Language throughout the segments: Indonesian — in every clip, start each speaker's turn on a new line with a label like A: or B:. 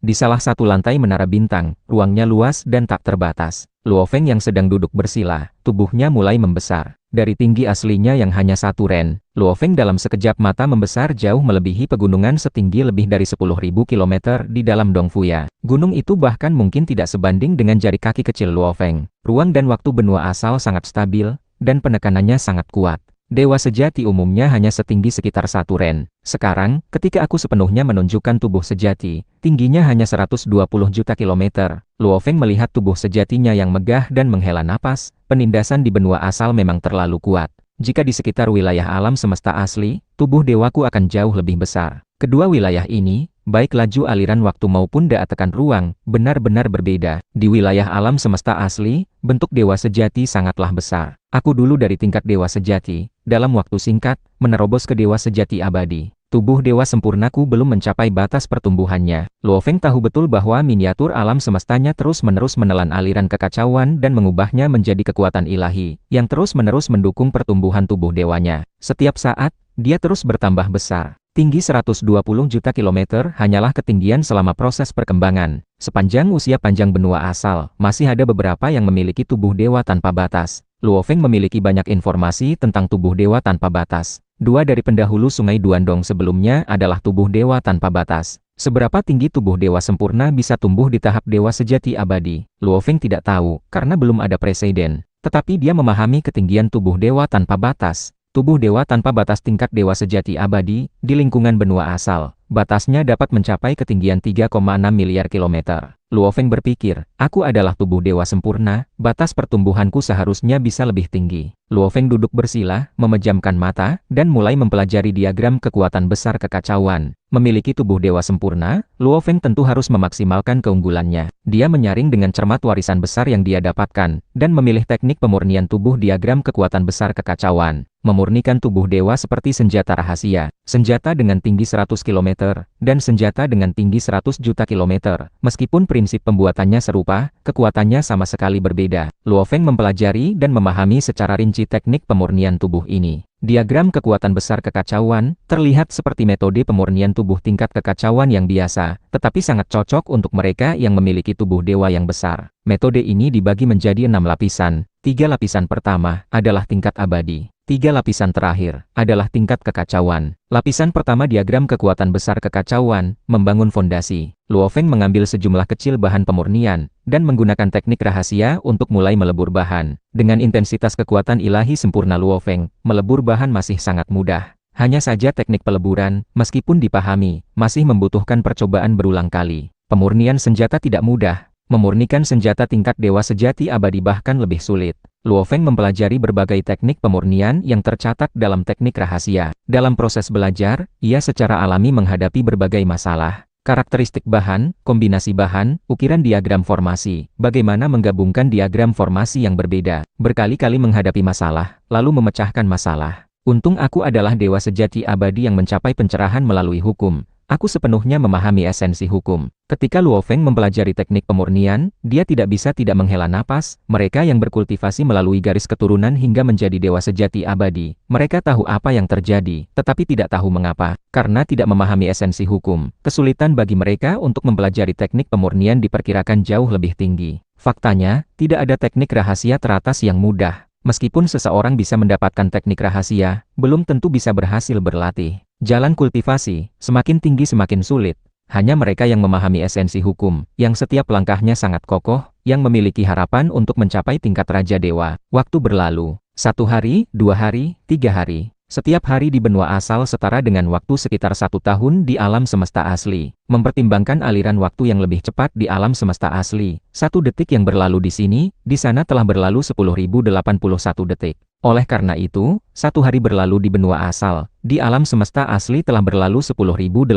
A: Di salah satu lantai menara bintang, ruangnya luas dan tak terbatas. Luo Feng yang sedang duduk bersila, tubuhnya mulai membesar. Dari tinggi aslinya yang hanya 1 ren, Luo Feng dalam sekejap mata membesar jauh melebihi pegunungan setinggi lebih dari 10.000 km di dalam Dongfuya. Gunung itu bahkan mungkin tidak sebanding dengan jari kaki kecil Luo Feng. Ruang dan waktu benua asal sangat stabil, dan penekanannya sangat kuat. Dewa sejati umumnya hanya setinggi sekitar 1 ren. Sekarang, ketika aku sepenuhnya menunjukkan tubuh sejati, tingginya hanya 120 juta kilometer. Luo Feng melihat tubuh sejatinya yang megah dan menghela napas. Penindasan di benua asal memang terlalu kuat. Jika di sekitar wilayah alam semesta asli, tubuh dewaku akan jauh lebih besar. Kedua wilayah ini, baik laju aliran waktu maupun daya tekan ruang, benar-benar berbeda. Di wilayah alam semesta asli, bentuk dewa sejati sangatlah besar. Aku dulu dari tingkat dewa sejati, dalam waktu singkat, menerobos ke dewa sejati abadi. Tubuh dewa sempurnaku belum mencapai batas pertumbuhannya. Luo Feng tahu betul bahwa miniatur alam semestanya terus-menerus menelan aliran kekacauan dan mengubahnya menjadi kekuatan ilahi, yang terus-menerus mendukung pertumbuhan tubuh dewanya. Setiap saat, dia terus bertambah besar. Tinggi 120 juta kilometer hanyalah ketinggian selama proses perkembangan. Sepanjang usia panjang benua asal, masih ada beberapa yang memiliki tubuh dewa tanpa batas. Luo Feng memiliki banyak informasi tentang tubuh dewa tanpa batas. Dua dari pendahulu sungai Duandong sebelumnya adalah tubuh dewa tanpa batas. Seberapa tinggi tubuh dewa sempurna bisa tumbuh di tahap dewa sejati abadi? Luo Feng tidak tahu, karena belum ada presiden. Tetapi dia memahami ketinggian tubuh dewa tanpa batas. Tubuh dewa tanpa batas tingkat dewa sejati abadi, di lingkungan benua asal. Batasnya dapat mencapai ketinggian 3,6 miliar kilometer. Luo Feng berpikir, aku adalah tubuh dewa sempurna, batas pertumbuhanku seharusnya bisa lebih tinggi. Luo Feng duduk bersila, memejamkan mata, dan mulai mempelajari diagram kekuatan besar kekacauan. Memiliki tubuh dewa sempurna, Luo Feng tentu harus memaksimalkan keunggulannya. Dia menyaring dengan cermat warisan besar yang dia dapatkan, dan memilih teknik pemurnian tubuh diagram kekuatan besar kekacauan. Memurnikan tubuh dewa seperti senjata rahasia, senjata dengan tinggi 100 km, dan senjata dengan tinggi 100 juta kilometer. Meskipun prinsip pembuatannya serupa, kekuatannya sama sekali berbeda. Luo Feng mempelajari dan memahami secara rinci teknik pemurnian tubuh ini. Diagram kekuatan besar kekacauan terlihat seperti metode pemurnian tubuh tingkat kekacauan yang biasa, tetapi sangat cocok untuk mereka yang memiliki tubuh dewa yang besar. Metode ini dibagi menjadi 6 lapisan. 3 lapisan pertama adalah tingkat abadi. 3 lapisan terakhir adalah tingkat kekacauan. Lapisan pertama diagram kekuatan besar kekacauan, membangun fondasi. Luo Feng mengambil sejumlah kecil bahan pemurnian, dan menggunakan teknik rahasia untuk mulai melebur bahan. Dengan intensitas kekuatan ilahi sempurna Luo Feng, melebur bahan masih sangat mudah. Hanya saja teknik peleburan, meskipun dipahami, masih membutuhkan percobaan berulang kali. Pemurnian senjata tidak mudah. Memurnikan senjata tingkat dewa sejati abadi bahkan lebih sulit. Luo Feng mempelajari berbagai teknik pemurnian yang tercatat dalam teknik rahasia. Dalam proses belajar, ia secara alami menghadapi berbagai masalah. Karakteristik bahan, kombinasi bahan, ukiran diagram formasi, bagaimana menggabungkan diagram formasi yang berbeda, berkali-kali menghadapi masalah, lalu memecahkan masalah. Untung aku adalah dewa sejati abadi yang mencapai pencerahan melalui hukum. Aku sepenuhnya memahami esensi hukum. Ketika Luo Feng mempelajari teknik pemurnian, dia tidak bisa tidak menghela napas. Mereka yang berkultivasi melalui garis keturunan hingga menjadi dewa sejati abadi. Mereka tahu apa yang terjadi, tetapi tidak tahu mengapa. Karena tidak memahami esensi hukum, kesulitan bagi mereka untuk mempelajari teknik pemurnian diperkirakan jauh lebih tinggi. Faktanya, tidak ada teknik rahasia teratas yang mudah. Meskipun seseorang bisa mendapatkan teknik rahasia, belum tentu bisa berhasil berlatih. Jalan kultivasi, semakin tinggi semakin sulit. Hanya mereka yang memahami esensi hukum, yang setiap langkahnya sangat kokoh, yang memiliki harapan untuk mencapai tingkat Raja Dewa. Waktu berlalu. 1 hari, 2 hari, 3 hari. Setiap hari di benua asal setara dengan waktu sekitar 1 tahun di alam semesta asli. Mempertimbangkan aliran waktu yang lebih cepat di alam semesta asli, 1 detik yang berlalu di sini, di sana telah berlalu 10.081 detik. Oleh karena itu, 1 hari berlalu di benua asal, di alam semesta asli telah berlalu 10.081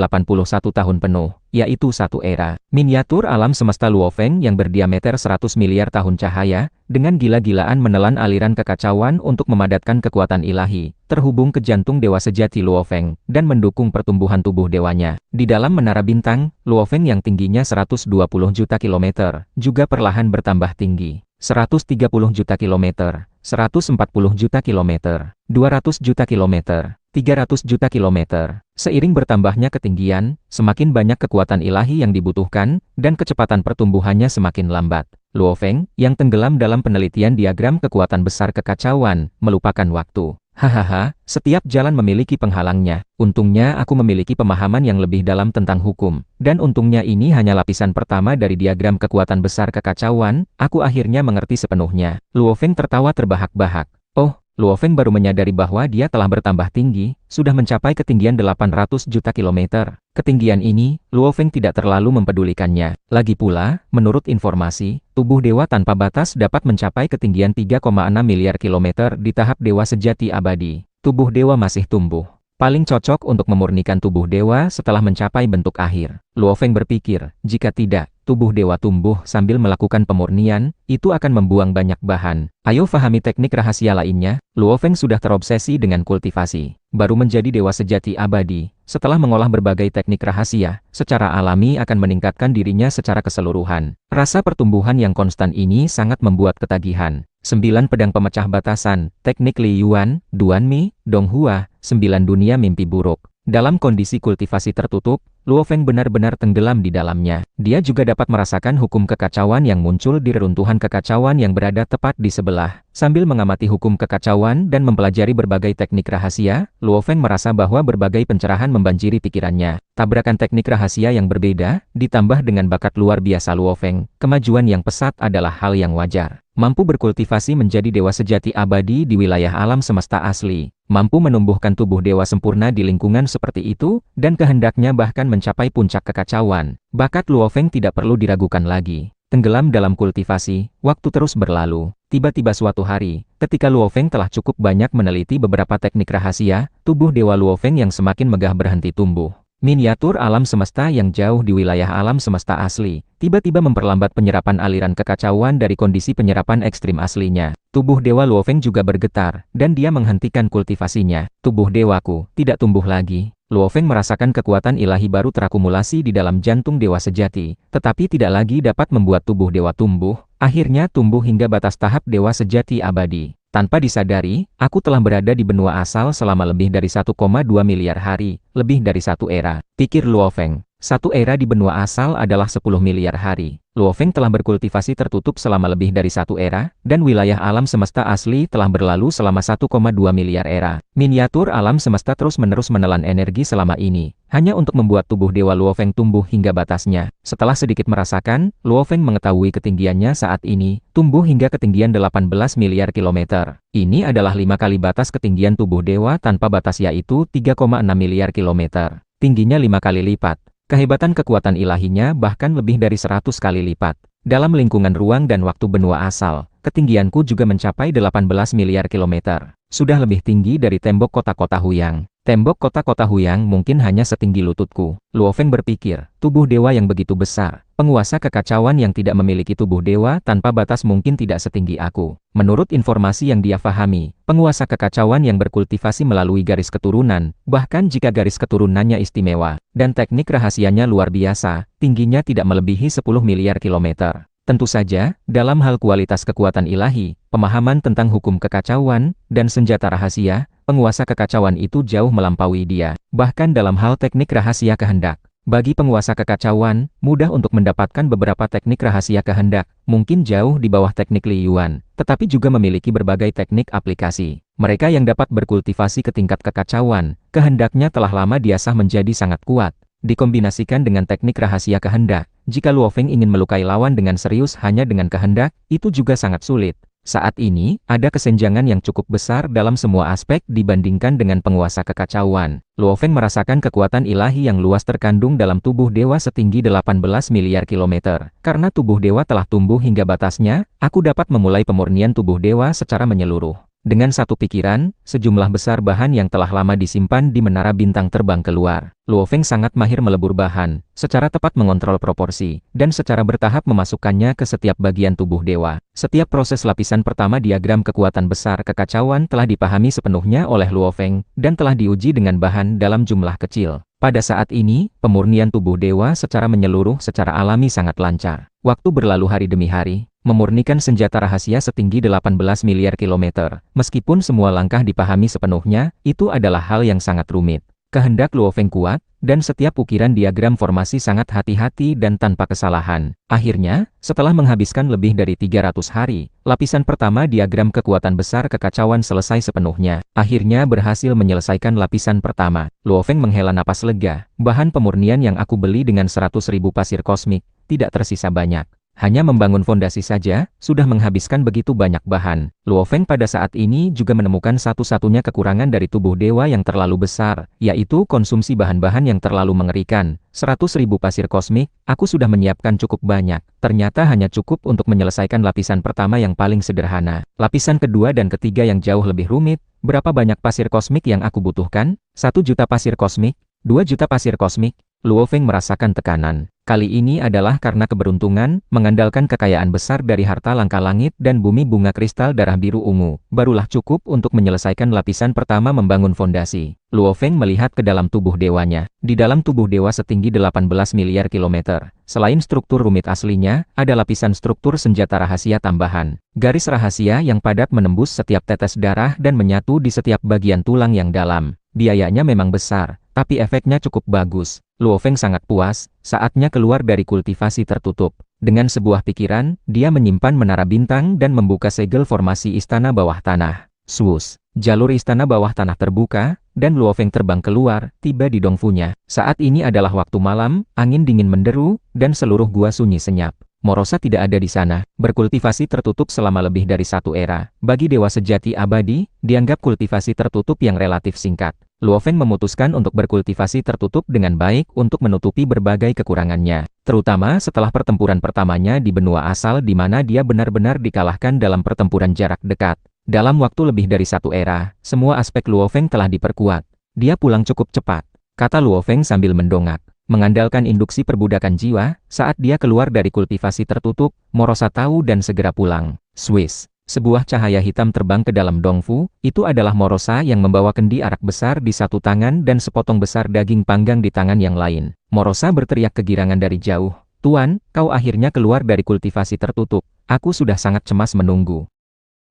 A: tahun penuh, yaitu 1 era. Miniatur alam semesta Luo Feng yang berdiameter 100 miliar tahun cahaya, dengan gila-gilaan menelan aliran kekacauan untuk memadatkan kekuatan ilahi, terhubung ke jantung dewa sejati Luo Feng, dan mendukung pertumbuhan tubuh dewanya. Di dalam menara bintang, Luo Feng yang tingginya 120 juta kilometer, juga perlahan bertambah tinggi. 130 juta kilometer, 140 juta kilometer, 200 juta kilometer, 300 juta kilometer. Seiring bertambahnya ketinggian, semakin banyak kekuatan ilahi yang dibutuhkan, dan kecepatan pertumbuhannya semakin lambat. Luo Feng, yang tenggelam dalam penelitian diagram kekuatan besar kekacauan, melupakan waktu. Hahaha, setiap jalan memiliki penghalangnya. Untungnya aku memiliki pemahaman yang lebih dalam tentang hukum. Dan untungnya ini hanya lapisan pertama dari diagram kekuatan besar kekacauan, aku akhirnya mengerti sepenuhnya. Luo Feng tertawa terbahak-bahak. Oh, Luo Feng baru menyadari bahwa dia telah bertambah tinggi, sudah mencapai ketinggian 800 juta kilometer. Ketinggian ini, Luo Feng tidak terlalu mempedulikannya. Lagi pula, menurut informasi, tubuh dewa tanpa batas dapat mencapai ketinggian 3,6 miliar kilometer di tahap dewa sejati abadi. Tubuh dewa masih tumbuh. Paling cocok untuk memurnikan tubuh dewa setelah mencapai bentuk akhir. Luo Feng berpikir, jika tidak, tubuh dewa tumbuh sambil melakukan pemurnian, itu akan membuang banyak bahan. Ayo fahami teknik rahasia lainnya. Luo Feng sudah terobsesi dengan kultivasi. Baru menjadi dewa sejati abadi, setelah mengolah berbagai teknik rahasia, secara alami akan meningkatkan dirinya secara keseluruhan. Rasa pertumbuhan yang konstan ini sangat membuat ketagihan. 9 pedang pemecah batasan, teknik Li Yuan, Duan Mi, Dong Hua, 9 dunia mimpi buruk. Dalam kondisi kultivasi tertutup, Luo Feng benar-benar tenggelam di dalamnya. Dia juga dapat merasakan hukum kekacauan yang muncul di reruntuhan kekacauan yang berada tepat di sebelah. Sambil mengamati hukum kekacauan dan mempelajari berbagai teknik rahasia, Luo Feng merasa bahwa berbagai pencerahan membanjiri pikirannya. Tabrakan teknik rahasia yang berbeda, ditambah dengan bakat luar biasa Luo Feng, kemajuan yang pesat adalah hal yang wajar. Mampu berkultivasi menjadi dewa sejati abadi di wilayah alam semesta asli. Mampu menumbuhkan tubuh dewa sempurna di lingkungan seperti itu, dan kehendaknya bahkan mencapai puncak kekacauan. Bakat Luo Feng tidak perlu diragukan lagi. Tenggelam dalam kultivasi, waktu terus berlalu. Tiba-tiba suatu hari, ketika Luo Feng telah cukup banyak meneliti beberapa teknik rahasia, tubuh dewa Luo Feng yang semakin megah berhenti tumbuh. Miniatur alam semesta yang jauh di wilayah alam semesta asli, tiba-tiba memperlambat penyerapan aliran kekacauan dari kondisi penyerapan ekstrim aslinya. Tubuh dewa Luo Feng juga bergetar, dan dia menghentikan kultivasinya. Tubuh dewaku tidak tumbuh lagi. Luo Feng merasakan kekuatan ilahi baru terakumulasi di dalam jantung dewa sejati, tetapi tidak lagi dapat membuat tubuh dewa tumbuh, akhirnya tumbuh hingga batas tahap dewa sejati abadi. Tanpa disadari, aku telah berada di benua asal selama lebih dari 1,2 miliar hari, lebih dari satu era, pikir Luo Feng. Satu era di benua asal adalah 10 miliar hari. Luo Feng telah berkultivasi tertutup selama lebih dari satu era, dan wilayah alam semesta asli telah berlalu selama 1,2 miliar era. Miniatur alam semesta terus-menerus menelan energi selama ini, hanya untuk membuat tubuh dewa Luo Feng tumbuh hingga batasnya. Setelah sedikit merasakan, Luo Feng mengetahui ketinggiannya saat ini, tumbuh hingga ketinggian 18 miliar kilometer. Ini adalah 5 kali batas ketinggian tubuh dewa tanpa batas yaitu 3,6 miliar kilometer. Tingginya 5 kali lipat. Kehebatan kekuatan ilahinya bahkan lebih dari 100 kali lipat. Dalam lingkungan ruang dan waktu benua asal, ketinggianku juga mencapai 18 miliar kilometer. Sudah lebih tinggi dari tembok kota-kota Huyang. Tembok kota-kota Huyang mungkin hanya setinggi lututku. Luo Feng berpikir, tubuh dewa yang begitu besar. Penguasa kekacauan yang tidak memiliki tubuh dewa tanpa batas mungkin tidak setinggi aku. Menurut informasi yang dia fahami, penguasa kekacauan yang berkultivasi melalui garis keturunan, bahkan jika garis keturunannya istimewa, dan teknik rahasianya luar biasa, tingginya tidak melebihi 10 miliar kilometer. Tentu saja, dalam hal kualitas kekuatan ilahi, pemahaman tentang hukum kekacauan, dan senjata rahasia, penguasa kekacauan itu jauh melampaui dia. Bahkan dalam hal teknik rahasia kehendak. Bagi penguasa kekacauan, mudah untuk mendapatkan beberapa teknik rahasia kehendak, mungkin jauh di bawah teknik Li Yuan, tetapi juga memiliki berbagai teknik aplikasi. Mereka yang dapat berkultivasi ke tingkat kekacauan, kehendaknya telah lama diasah menjadi sangat kuat. Dikombinasikan dengan teknik rahasia kehendak, jika Luo Feng ingin melukai lawan dengan serius hanya dengan kehendak, itu juga sangat sulit. Saat ini, ada kesenjangan yang cukup besar dalam semua aspek dibandingkan dengan penguasa kekacauan. Luo Feng merasakan kekuatan ilahi yang luas terkandung dalam tubuh dewa setinggi 18 miliar kilometer. Karena tubuh dewa telah tumbuh hingga batasnya, aku dapat memulai pemurnian tubuh dewa secara menyeluruh. Dengan satu pikiran, sejumlah besar bahan yang telah lama disimpan di menara bintang terbang keluar. Luo Feng sangat mahir melebur bahan, secara tepat mengontrol proporsi, dan secara bertahap memasukkannya ke setiap bagian tubuh dewa. Setiap proses lapisan pertama diagram kekuatan besar kekacauan telah dipahami sepenuhnya oleh Luo Feng, dan telah diuji dengan bahan dalam jumlah kecil. Pada saat ini, pemurnian tubuh dewa secara menyeluruh secara alami sangat lancar. Waktu berlalu hari demi hari, memurnikan senjata rahasia setinggi 18 miliar kilometer. Meskipun semua langkah dipahami sepenuhnya, itu adalah hal yang sangat rumit. Kehendak Luo Feng kuat, dan setiap ukiran diagram formasi sangat hati-hati dan tanpa kesalahan. Akhirnya, setelah menghabiskan lebih dari 300 hari, lapisan pertama diagram kekuatan besar kekacauan selesai sepenuhnya. Akhirnya berhasil menyelesaikan lapisan pertama. Luo Feng menghela napas lega. Bahan pemurnian yang aku beli dengan 100.000 pasir kosmik, tidak tersisa banyak. Hanya membangun fondasi saja, sudah menghabiskan begitu banyak bahan. Luo Feng pada saat ini juga menemukan satu-satunya kekurangan dari tubuh dewa yang terlalu besar, yaitu konsumsi bahan-bahan yang terlalu mengerikan. 100.000 pasir kosmik, aku sudah menyiapkan cukup banyak. Ternyata hanya cukup untuk menyelesaikan lapisan pertama yang paling sederhana. Lapisan kedua dan ketiga yang jauh lebih rumit. Berapa banyak pasir kosmik yang aku butuhkan? 1 juta pasir kosmik? 2 juta pasir kosmik? Luo Feng merasakan tekanan. Kali ini adalah karena keberuntungan, mengandalkan kekayaan besar dari harta langka langit dan bumi bunga kristal darah biru ungu, barulah cukup untuk menyelesaikan lapisan pertama membangun fondasi. Luo Feng melihat ke dalam tubuh dewanya. Di dalam tubuh dewa setinggi 18 miliar kilometer, selain struktur rumit aslinya, ada lapisan struktur senjata rahasia tambahan. Garis rahasia yang padat menembus setiap tetes darah dan menyatu di setiap bagian tulang yang dalam. Biayanya memang besar, tapi efeknya cukup bagus. Luo Feng sangat puas, saatnya keluar dari kultivasi tertutup. Dengan sebuah pikiran, dia menyimpan menara bintang dan membuka segel formasi istana bawah tanah. Swoosh! Jalur istana bawah tanah terbuka, dan Luo Feng terbang keluar, tiba di Dongfunya. Saat ini adalah waktu malam, angin dingin menderu, dan seluruh gua sunyi senyap. Morosa tidak ada di sana. Berkultivasi tertutup selama lebih dari 1 era. Bagi dewa sejati abadi, dianggap kultivasi tertutup yang relatif singkat. Luo Feng memutuskan untuk berkultivasi tertutup dengan baik untuk menutupi berbagai kekurangannya. Terutama setelah pertempuran pertamanya di benua asal di mana dia benar-benar dikalahkan dalam pertempuran jarak dekat. Dalam waktu lebih dari 1 era, semua aspek Luo Feng telah diperkuat. Dia pulang cukup cepat, kata Luo Feng sambil mendongak. Mengandalkan induksi perbudakan jiwa, saat dia keluar dari kultivasi tertutup, Morosa tahu dan segera pulang. Swiss. Sebuah cahaya hitam terbang ke dalam Dongfu, itu adalah Morosa yang membawa kendi arak besar di satu tangan dan sepotong besar daging panggang di tangan yang lain. Morosa berteriak kegirangan dari jauh, "Tuan, kau akhirnya keluar dari kultivasi tertutup. Aku sudah sangat cemas menunggu."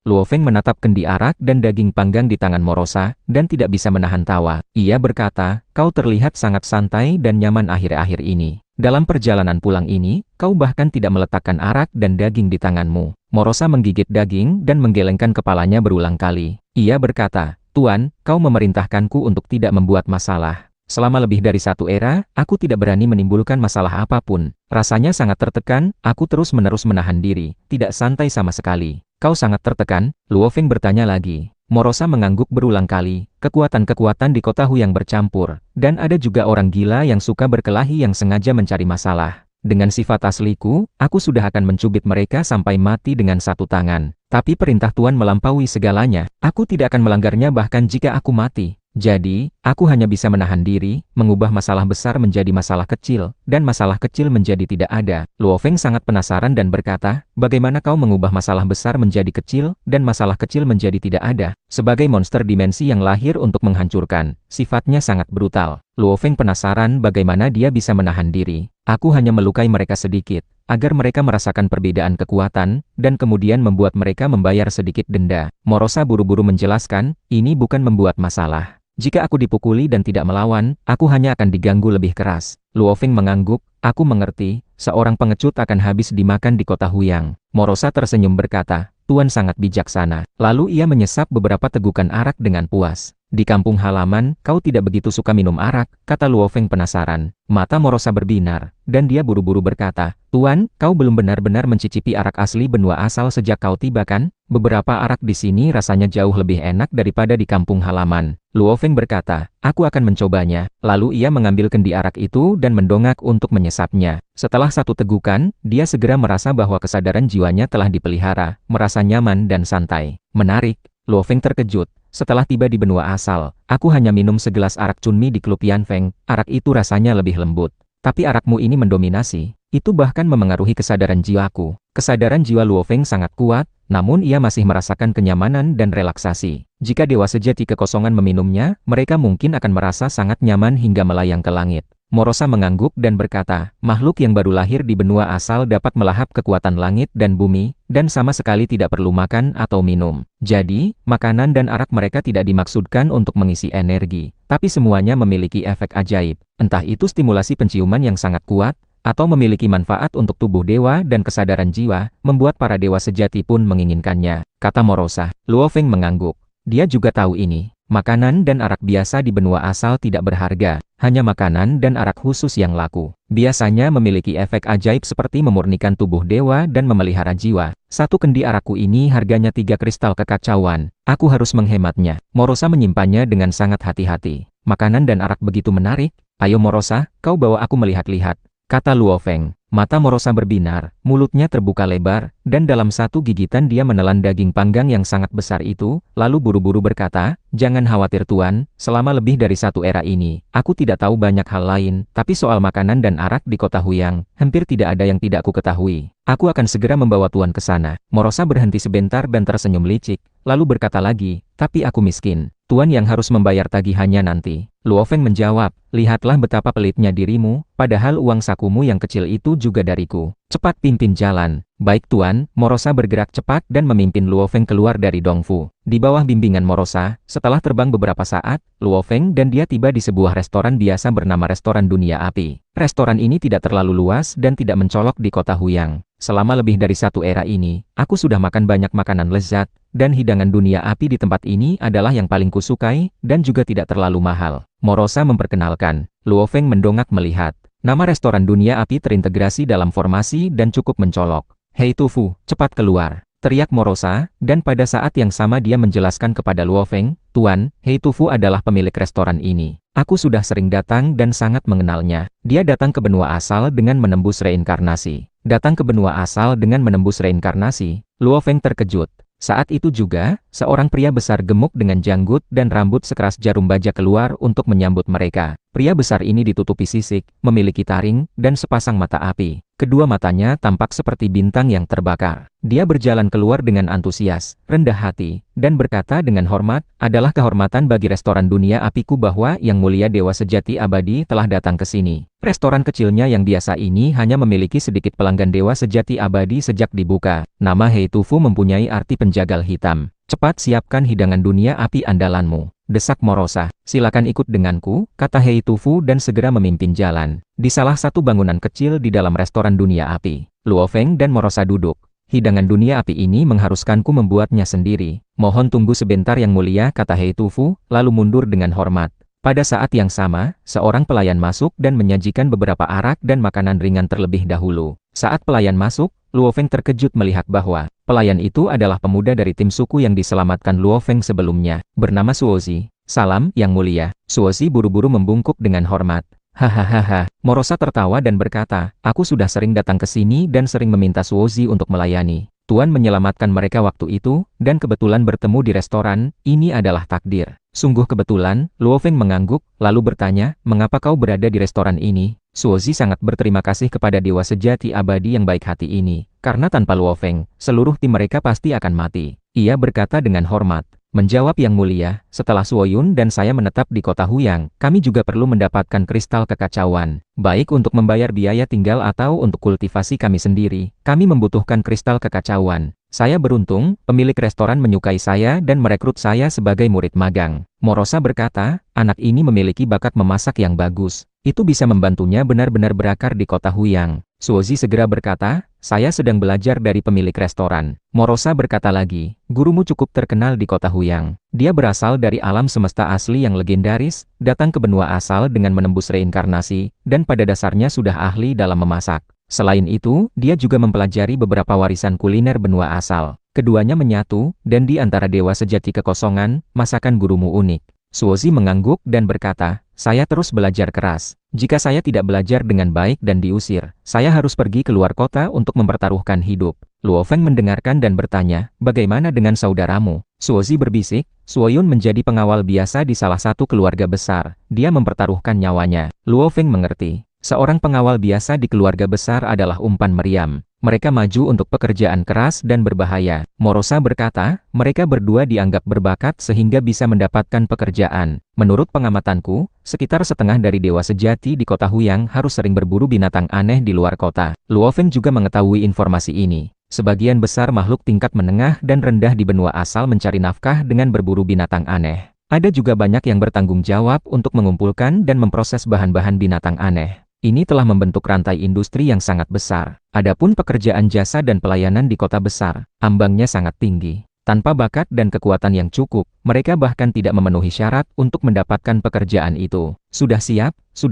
A: Luo Feng menatap kendi arak dan daging panggang di tangan Morosa, dan tidak bisa menahan tawa. Ia berkata, "Kau terlihat sangat santai dan nyaman akhir-akhir ini. Dalam perjalanan pulang ini, kau bahkan tidak meletakkan arak dan daging di tanganmu." Morosa menggigit daging dan menggelengkan kepalanya berulang kali. Ia berkata, "Tuan, kau memerintahkanku untuk tidak membuat masalah. Selama lebih dari 1 era, aku tidak berani menimbulkan masalah apapun. Rasanya sangat tertekan, aku terus-menerus menahan diri, tidak santai sama sekali." "Kau sangat tertekan?" Luo Feng bertanya lagi. Morosa mengangguk berulang kali. Kekuatan-kekuatan di kota Huyang bercampur, dan ada juga orang gila yang suka berkelahi yang sengaja mencari masalah. Dengan sifat asliku, aku sudah akan mencubit mereka sampai mati dengan 1 tangan. Tapi perintah Tuan melampaui segalanya. Aku tidak akan melanggarnya bahkan jika aku mati. Jadi, aku hanya bisa menahan diri, mengubah masalah besar menjadi masalah kecil, dan masalah kecil menjadi tidak ada. Luo Feng sangat penasaran dan berkata, "Bagaimana kau mengubah masalah besar menjadi kecil, dan masalah kecil menjadi tidak ada?" Sebagai monster dimensi yang lahir untuk menghancurkan, sifatnya sangat brutal. Luo Feng penasaran bagaimana dia bisa menahan diri. "Aku hanya melukai mereka sedikit, agar mereka merasakan perbedaan kekuatan, dan kemudian membuat mereka membayar sedikit denda." Morosa buru-buru menjelaskan, "Ini bukan membuat masalah. Jika aku dipukuli dan tidak melawan, aku hanya akan diganggu lebih keras." Luo Feng mengangguk, "Aku mengerti, seorang pengecut akan habis dimakan di kota Huyang." Morosa tersenyum berkata, "Tuan sangat bijaksana." Lalu ia menyesap beberapa tegukan arak dengan puas. "Di kampung halaman, kau tidak begitu suka minum arak," kata Luo Feng penasaran. Mata Morosa berbinar, dan dia buru-buru berkata, "Tuan, kau belum benar-benar mencicipi arak asli benua asal sejak kau tiba kan? Beberapa arak di sini rasanya jauh lebih enak daripada di kampung halaman." Luo Feng berkata, "Aku akan mencobanya." Lalu ia mengambil kendi arak itu dan mendongak untuk menyesapnya. Setelah 1 tegukan, dia segera merasa bahwa kesadaran jiwanya telah dipelihara, merasa nyaman dan santai. "Menarik." Luo Feng terkejut. "Setelah tiba di benua asal, aku hanya minum segelas arak cunmi di klub Yanfeng. Arak itu rasanya lebih lembut. Tapi arakmu ini mendominasi. Itu bahkan memengaruhi kesadaran jiwaku." Kesadaran jiwa Luo Feng sangat kuat, namun ia masih merasakan kenyamanan dan relaksasi. Jika dewa sejati kekosongan meminumnya, mereka mungkin akan merasa sangat nyaman hingga melayang ke langit. Morosa mengangguk dan berkata, makhluk yang baru lahir di benua asal dapat melahap kekuatan langit dan bumi, dan sama sekali tidak perlu makan atau minum. Jadi, makanan dan arak mereka tidak dimaksudkan untuk mengisi energi, tapi semuanya memiliki efek ajaib. Entah itu stimulasi penciuman yang sangat kuat, atau memiliki manfaat untuk tubuh dewa dan kesadaran jiwa, membuat para dewa sejati pun menginginkannya, kata Morosa. Luo Feng mengangguk. Dia juga tahu ini. Makanan dan arak biasa di benua asal tidak berharga, hanya makanan dan arak khusus yang laku. Biasanya memiliki efek ajaib seperti memurnikan tubuh dewa dan memelihara jiwa. Satu kendi arakku ini harganya 3 kristal kekacauan. Aku harus menghematnya. Morosa menyimpannya dengan sangat hati-hati. Makanan dan arak begitu menarik. Ayo Morosa, kau bawa aku melihat-lihat, kata Luo Feng. Mata Morosa berbinar, mulutnya terbuka lebar, dan dalam satu gigitan dia menelan daging panggang yang sangat besar itu, lalu buru-buru berkata, jangan khawatir Tuan, selama lebih dari 1 era ini, aku tidak tahu banyak hal lain, tapi soal makanan dan arak di kota Huyang, hampir tidak ada yang tidak aku ketahui. Aku akan segera membawa Tuan ke sana. Morosa berhenti sebentar dan tersenyum licik, lalu berkata lagi, tapi aku miskin. Tuan yang harus membayar tagihannya nanti. Luo Feng menjawab, lihatlah betapa pelitnya dirimu, padahal uang sakumu yang kecil itu juga dariku. Cepat pimpin jalan. Baik Tuan, Morosa bergerak cepat dan memimpin Luo Feng keluar dari Dongfu. Di bawah bimbingan Morosa, setelah terbang beberapa saat, Luo Feng dan dia tiba di sebuah restoran biasa bernama Restoran Dunia Api. Restoran ini tidak terlalu luas dan tidak mencolok di kota Huyang. Selama lebih dari 1 era ini, aku sudah makan banyak makanan lezat, dan hidangan dunia api di tempat ini adalah yang paling kusukai, dan juga tidak terlalu mahal. Morosa memperkenalkan. Luo Feng mendongak melihat. Nama restoran dunia api terintegrasi dalam formasi dan cukup mencolok. Hei Tufu, cepat keluar, teriak Morosa, dan pada saat yang sama dia menjelaskan kepada Luo Feng, Tuan, Hei Tufu adalah pemilik restoran ini. Aku sudah sering datang dan sangat mengenalnya. Dia datang ke benua asal dengan menembus reinkarnasi. Datang ke benua asal dengan menembus reinkarnasi. Luo Feng terkejut. Saat itu juga, seorang pria besar gemuk dengan janggut dan rambut sekeras jarum baja keluar untuk menyambut mereka. Pria besar ini ditutupi sisik, memiliki taring, dan sepasang mata api. Kedua matanya tampak seperti bintang yang terbakar. Dia berjalan keluar dengan antusias, rendah hati, dan berkata dengan hormat, adalah kehormatan bagi restoran dunia apiku bahwa Yang Mulia Dewa Sejati Abadi telah datang ke sini. Restoran kecilnya yang biasa ini hanya memiliki sedikit pelanggan Dewa Sejati Abadi sejak dibuka. Nama Hei Tufu mempunyai arti penjagal hitam. Cepat siapkan hidangan dunia api andalanmu, desak Morosa. Silakan ikut denganku, kata Hei Tufu dan segera memimpin jalan. Di salah satu bangunan kecil di dalam restoran dunia api, Luo Feng dan Morosa duduk. Hidangan dunia api ini mengharuskanku membuatnya sendiri. Mohon tunggu sebentar Yang Mulia, kata Hei Tufu, lalu mundur dengan hormat. Pada saat yang sama, seorang pelayan masuk dan menyajikan beberapa arak dan makanan ringan terlebih dahulu. Saat pelayan masuk, Luo Feng terkejut melihat bahwa pelayan itu adalah pemuda dari tim suku yang diselamatkan Luo Feng sebelumnya, bernama Suozi. Salam, Yang Mulia. Suozi buru-buru membungkuk dengan hormat. Hahaha. Morosa tertawa dan berkata, aku sudah sering datang ke sini dan sering meminta Suozi untuk melayani. Tuan menyelamatkan mereka waktu itu, dan kebetulan bertemu di restoran, ini adalah takdir. Sungguh kebetulan, Luo Feng mengangguk, lalu bertanya, mengapa kau berada di restoran ini? Suozi sangat berterima kasih kepada Dewa Sejati Abadi yang baik hati ini, karena tanpa Luo Feng, seluruh tim mereka pasti akan mati. Ia berkata dengan hormat. Menjawab Yang Mulia, setelah Suoyun dan saya menetap di kota Huyang, kami juga perlu mendapatkan kristal kekacauan. Baik untuk membayar biaya tinggal atau untuk kultivasi kami sendiri, kami membutuhkan kristal kekacauan. Saya beruntung, pemilik restoran menyukai saya dan merekrut saya sebagai murid magang. Morosa berkata, anak ini memiliki bakat memasak yang bagus. Itu bisa membantunya benar-benar berakar di kota Huyang. Suozi segera berkata, saya sedang belajar dari pemilik restoran. Morosa berkata lagi, gurumu cukup terkenal di kota Huyang. Dia berasal dari alam semesta asli yang legendaris, datang ke benua asal dengan menembus reinkarnasi, dan pada dasarnya sudah ahli dalam memasak. Selain itu, dia juga mempelajari beberapa warisan kuliner benua asal. Keduanya menyatu, dan di antara Dewa Sejati Kekosongan, masakan gurumu unik. Suozi mengangguk dan berkata, saya terus belajar keras. Jika saya tidak belajar dengan baik dan diusir, saya harus pergi keluar kota untuk mempertaruhkan hidup. Luo Feng mendengarkan dan bertanya, bagaimana dengan saudaramu? Suozi berbisik, Suoyun menjadi pengawal biasa di salah satu keluarga besar. Dia mempertaruhkan nyawanya. Luo Feng mengerti. Seorang pengawal biasa di keluarga besar adalah umpan meriam. Mereka maju untuk pekerjaan keras dan berbahaya. Morosa berkata, mereka berdua dianggap berbakat sehingga bisa mendapatkan pekerjaan. Menurut pengamatanku, sekitar setengah dari dewa sejati di kota Huyang harus sering berburu binatang aneh di luar kota. Luo Feng juga mengetahui informasi ini. Sebagian besar makhluk tingkat menengah dan rendah di benua asal mencari nafkah dengan berburu binatang aneh. Ada juga banyak yang bertanggung jawab untuk mengumpulkan dan memproses bahan-bahan binatang aneh. Ini telah membentuk rantai industri yang sangat besar. Adapun pekerjaan jasa dan pelayanan di kota besar, ambangnya sangat tinggi. Tanpa bakat dan kekuatan yang cukup, mereka bahkan tidak memenuhi syarat untuk mendapatkan pekerjaan itu. Sudah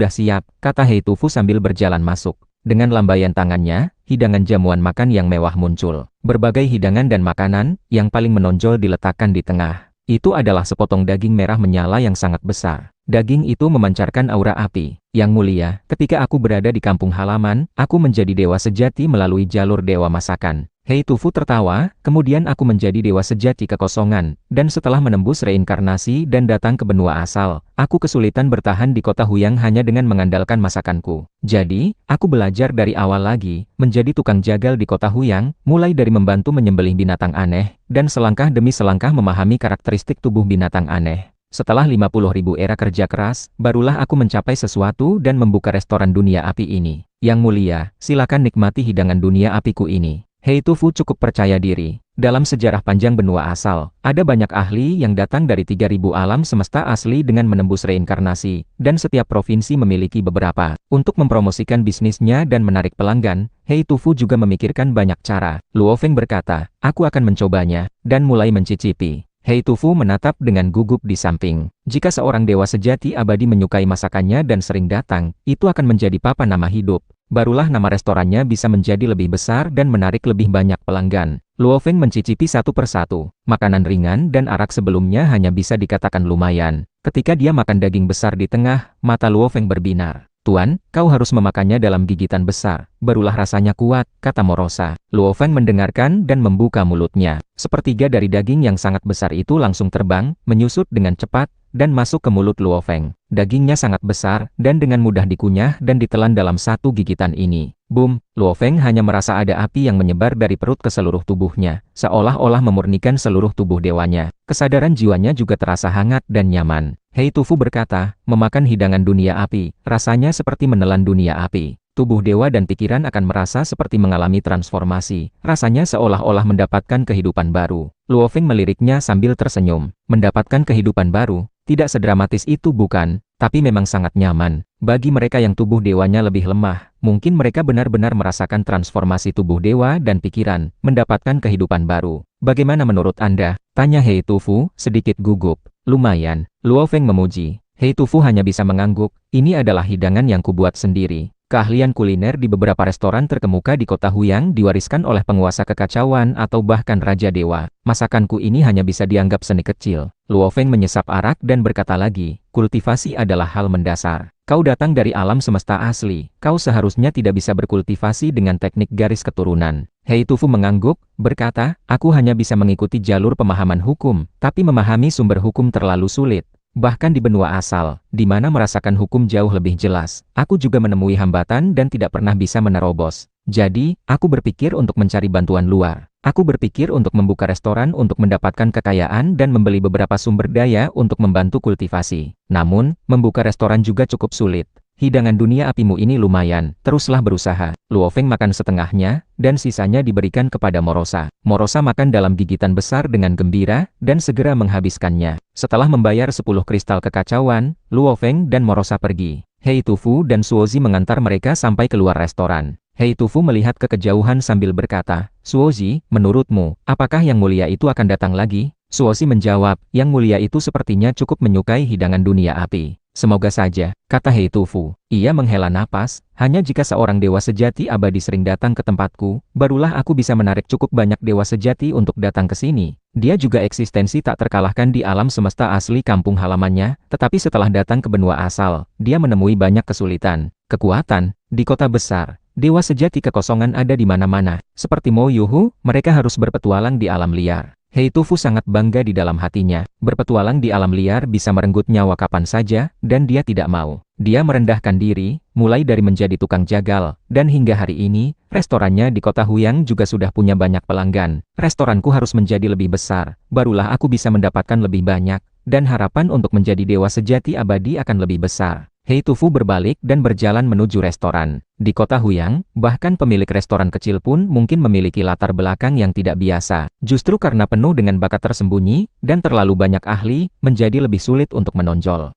A: siap, kata Hei Tufu sambil berjalan masuk. Dengan lambaian tangannya, hidangan jamuan makan yang mewah muncul. Berbagai hidangan dan makanan, yang paling menonjol diletakkan di tengah. Itu adalah sepotong daging merah menyala yang sangat besar. Daging itu memancarkan aura api. Yang mulia, ketika aku berada di kampung halaman, aku menjadi dewa sejati melalui jalur dewa masakan. Hei Tufu tertawa, kemudian aku menjadi dewa sejati kekosongan, dan setelah menembus reinkarnasi dan datang ke benua asal, aku kesulitan bertahan di kota Huyang hanya dengan mengandalkan masakanku. Jadi, aku belajar dari awal lagi, menjadi tukang jagal di kota Huyang, mulai dari membantu menyembelih binatang aneh, dan selangkah demi selangkah memahami karakteristik tubuh binatang aneh. Setelah 50.000 era kerja keras, barulah aku mencapai sesuatu dan membuka restoran dunia api ini. Yang mulia, silakan nikmati hidangan dunia apiku ini. Hei Tufu cukup percaya diri. Dalam sejarah panjang benua asal, ada banyak ahli yang datang dari 3.000 alam semesta asli dengan menembus reinkarnasi, dan setiap provinsi memiliki beberapa. Untuk mempromosikan bisnisnya dan menarik pelanggan, Hei Tufu juga memikirkan banyak cara. Luo Feng berkata, aku akan mencobanya, dan mulai mencicipi. Hei Tufu menatap dengan gugup di samping. Jika seorang dewa sejati abadi menyukai masakannya dan sering datang, itu akan menjadi papan nama hidup. Barulah nama restorannya bisa menjadi lebih besar dan menarik lebih banyak pelanggan. Luo Feng mencicipi satu persatu. Makanan ringan dan arak sebelumnya hanya bisa dikatakan lumayan. Ketika dia makan daging besar di tengah, mata Luo Feng berbinar. Tuan, kau harus memakannya dalam gigitan besar. Barulah rasanya kuat, kata Morosa. Luo Feng mendengarkan dan membuka mulutnya. Sepertiga dari daging yang sangat besar itu langsung terbang, menyusut dengan cepat, dan masuk ke mulut Luo Feng. Dagingnya sangat besar, dan dengan mudah dikunyah dan ditelan dalam satu gigitan ini. Boom, Luo Feng hanya merasa ada api yang menyebar dari perut ke seluruh tubuhnya, seolah-olah memurnikan seluruh tubuh dewanya. Kesadaran jiwanya juga terasa hangat dan nyaman. Hei Tufu berkata, memakan hidangan dunia api, rasanya seperti menelan dunia api. Tubuh dewa dan pikiran akan merasa seperti mengalami transformasi, rasanya seolah-olah mendapatkan kehidupan baru. Luo Feng meliriknya sambil tersenyum. Mendapatkan kehidupan baru, tidak sedramatis itu bukan, tapi memang sangat nyaman. Bagi mereka yang tubuh dewanya lebih lemah, mungkin mereka benar-benar merasakan transformasi tubuh dewa dan pikiran, mendapatkan kehidupan baru. Bagaimana menurut Anda? Tanya Hei Tufu, sedikit gugup. Lumayan, Luo Feng memuji. Hei Tufu hanya bisa mengangguk, ini adalah hidangan yang kubuat sendiri. Keahlian kuliner di beberapa restoran terkemuka di kota Huyang diwariskan oleh penguasa kekacauan atau bahkan Raja Dewa. Masakanku ini hanya bisa dianggap seni kecil. Luo Feng menyesap arak dan berkata lagi, kultivasi adalah hal mendasar. Kau datang dari alam semesta asli, kau seharusnya tidak bisa berkultivasi dengan teknik garis keturunan. Hei Tufu mengangguk, berkata, aku hanya bisa mengikuti jalur pemahaman hukum, tapi memahami sumber hukum terlalu sulit. Bahkan di benua asal, di mana merasakan hukum jauh lebih jelas, aku juga menemui hambatan dan tidak pernah bisa menerobos. Jadi, aku berpikir untuk mencari bantuan luar. Aku berpikir untuk membuka restoran untuk mendapatkan kekayaan dan membeli beberapa sumber daya untuk membantu kultivasi. Namun, membuka restoran juga cukup sulit. Hidangan dunia apimu ini lumayan, teruslah berusaha. Luo Feng makan setengahnya, dan sisanya diberikan kepada Morosa. Morosa makan dalam gigitan besar dengan gembira, dan segera menghabiskannya. Setelah membayar 10 kristal kekacauan, Luo Feng dan Morosa pergi. Hei Tufu dan Suozi mengantar mereka sampai keluar restoran. Hei Tufu melihat ke kejauhan sambil berkata, Suozi, menurutmu, apakah Yang Mulia itu akan datang lagi? Suozi menjawab, Yang Mulia itu sepertinya cukup menyukai hidangan dunia api. Semoga saja, kata Hei Tufu. Ia menghela napas, hanya jika seorang dewa sejati abadi sering datang ke tempatku, barulah aku bisa menarik cukup banyak dewa sejati untuk datang ke sini. Dia juga eksistensi tak terkalahkan di alam semesta asli kampung halamannya, tetapi setelah datang ke benua asal, dia menemui banyak kesulitan. Kekuatan, di kota besar, dewa sejati kekosongan ada di mana-mana. Seperti Mo Yuhu, mereka harus berpetualang di alam liar. Hei Tufu sangat bangga di dalam hatinya. Berpetualang di alam liar bisa merenggut nyawa kapan saja, dan dia tidak mau. Dia merendahkan diri, mulai dari menjadi tukang jagal, dan hingga hari ini, restorannya di kota Huyang juga sudah punya banyak pelanggan. Restoranku harus menjadi lebih besar, barulah aku bisa mendapatkan lebih banyak, dan harapan untuk menjadi dewa sejati abadi akan lebih besar. Hei Tufu berbalik dan berjalan menuju restoran. Di kota Huyang, bahkan pemilik restoran kecil pun mungkin memiliki latar belakang yang tidak biasa. Justru karena penuh dengan bakat tersembunyi, dan terlalu banyak ahli, menjadi lebih sulit untuk menonjol.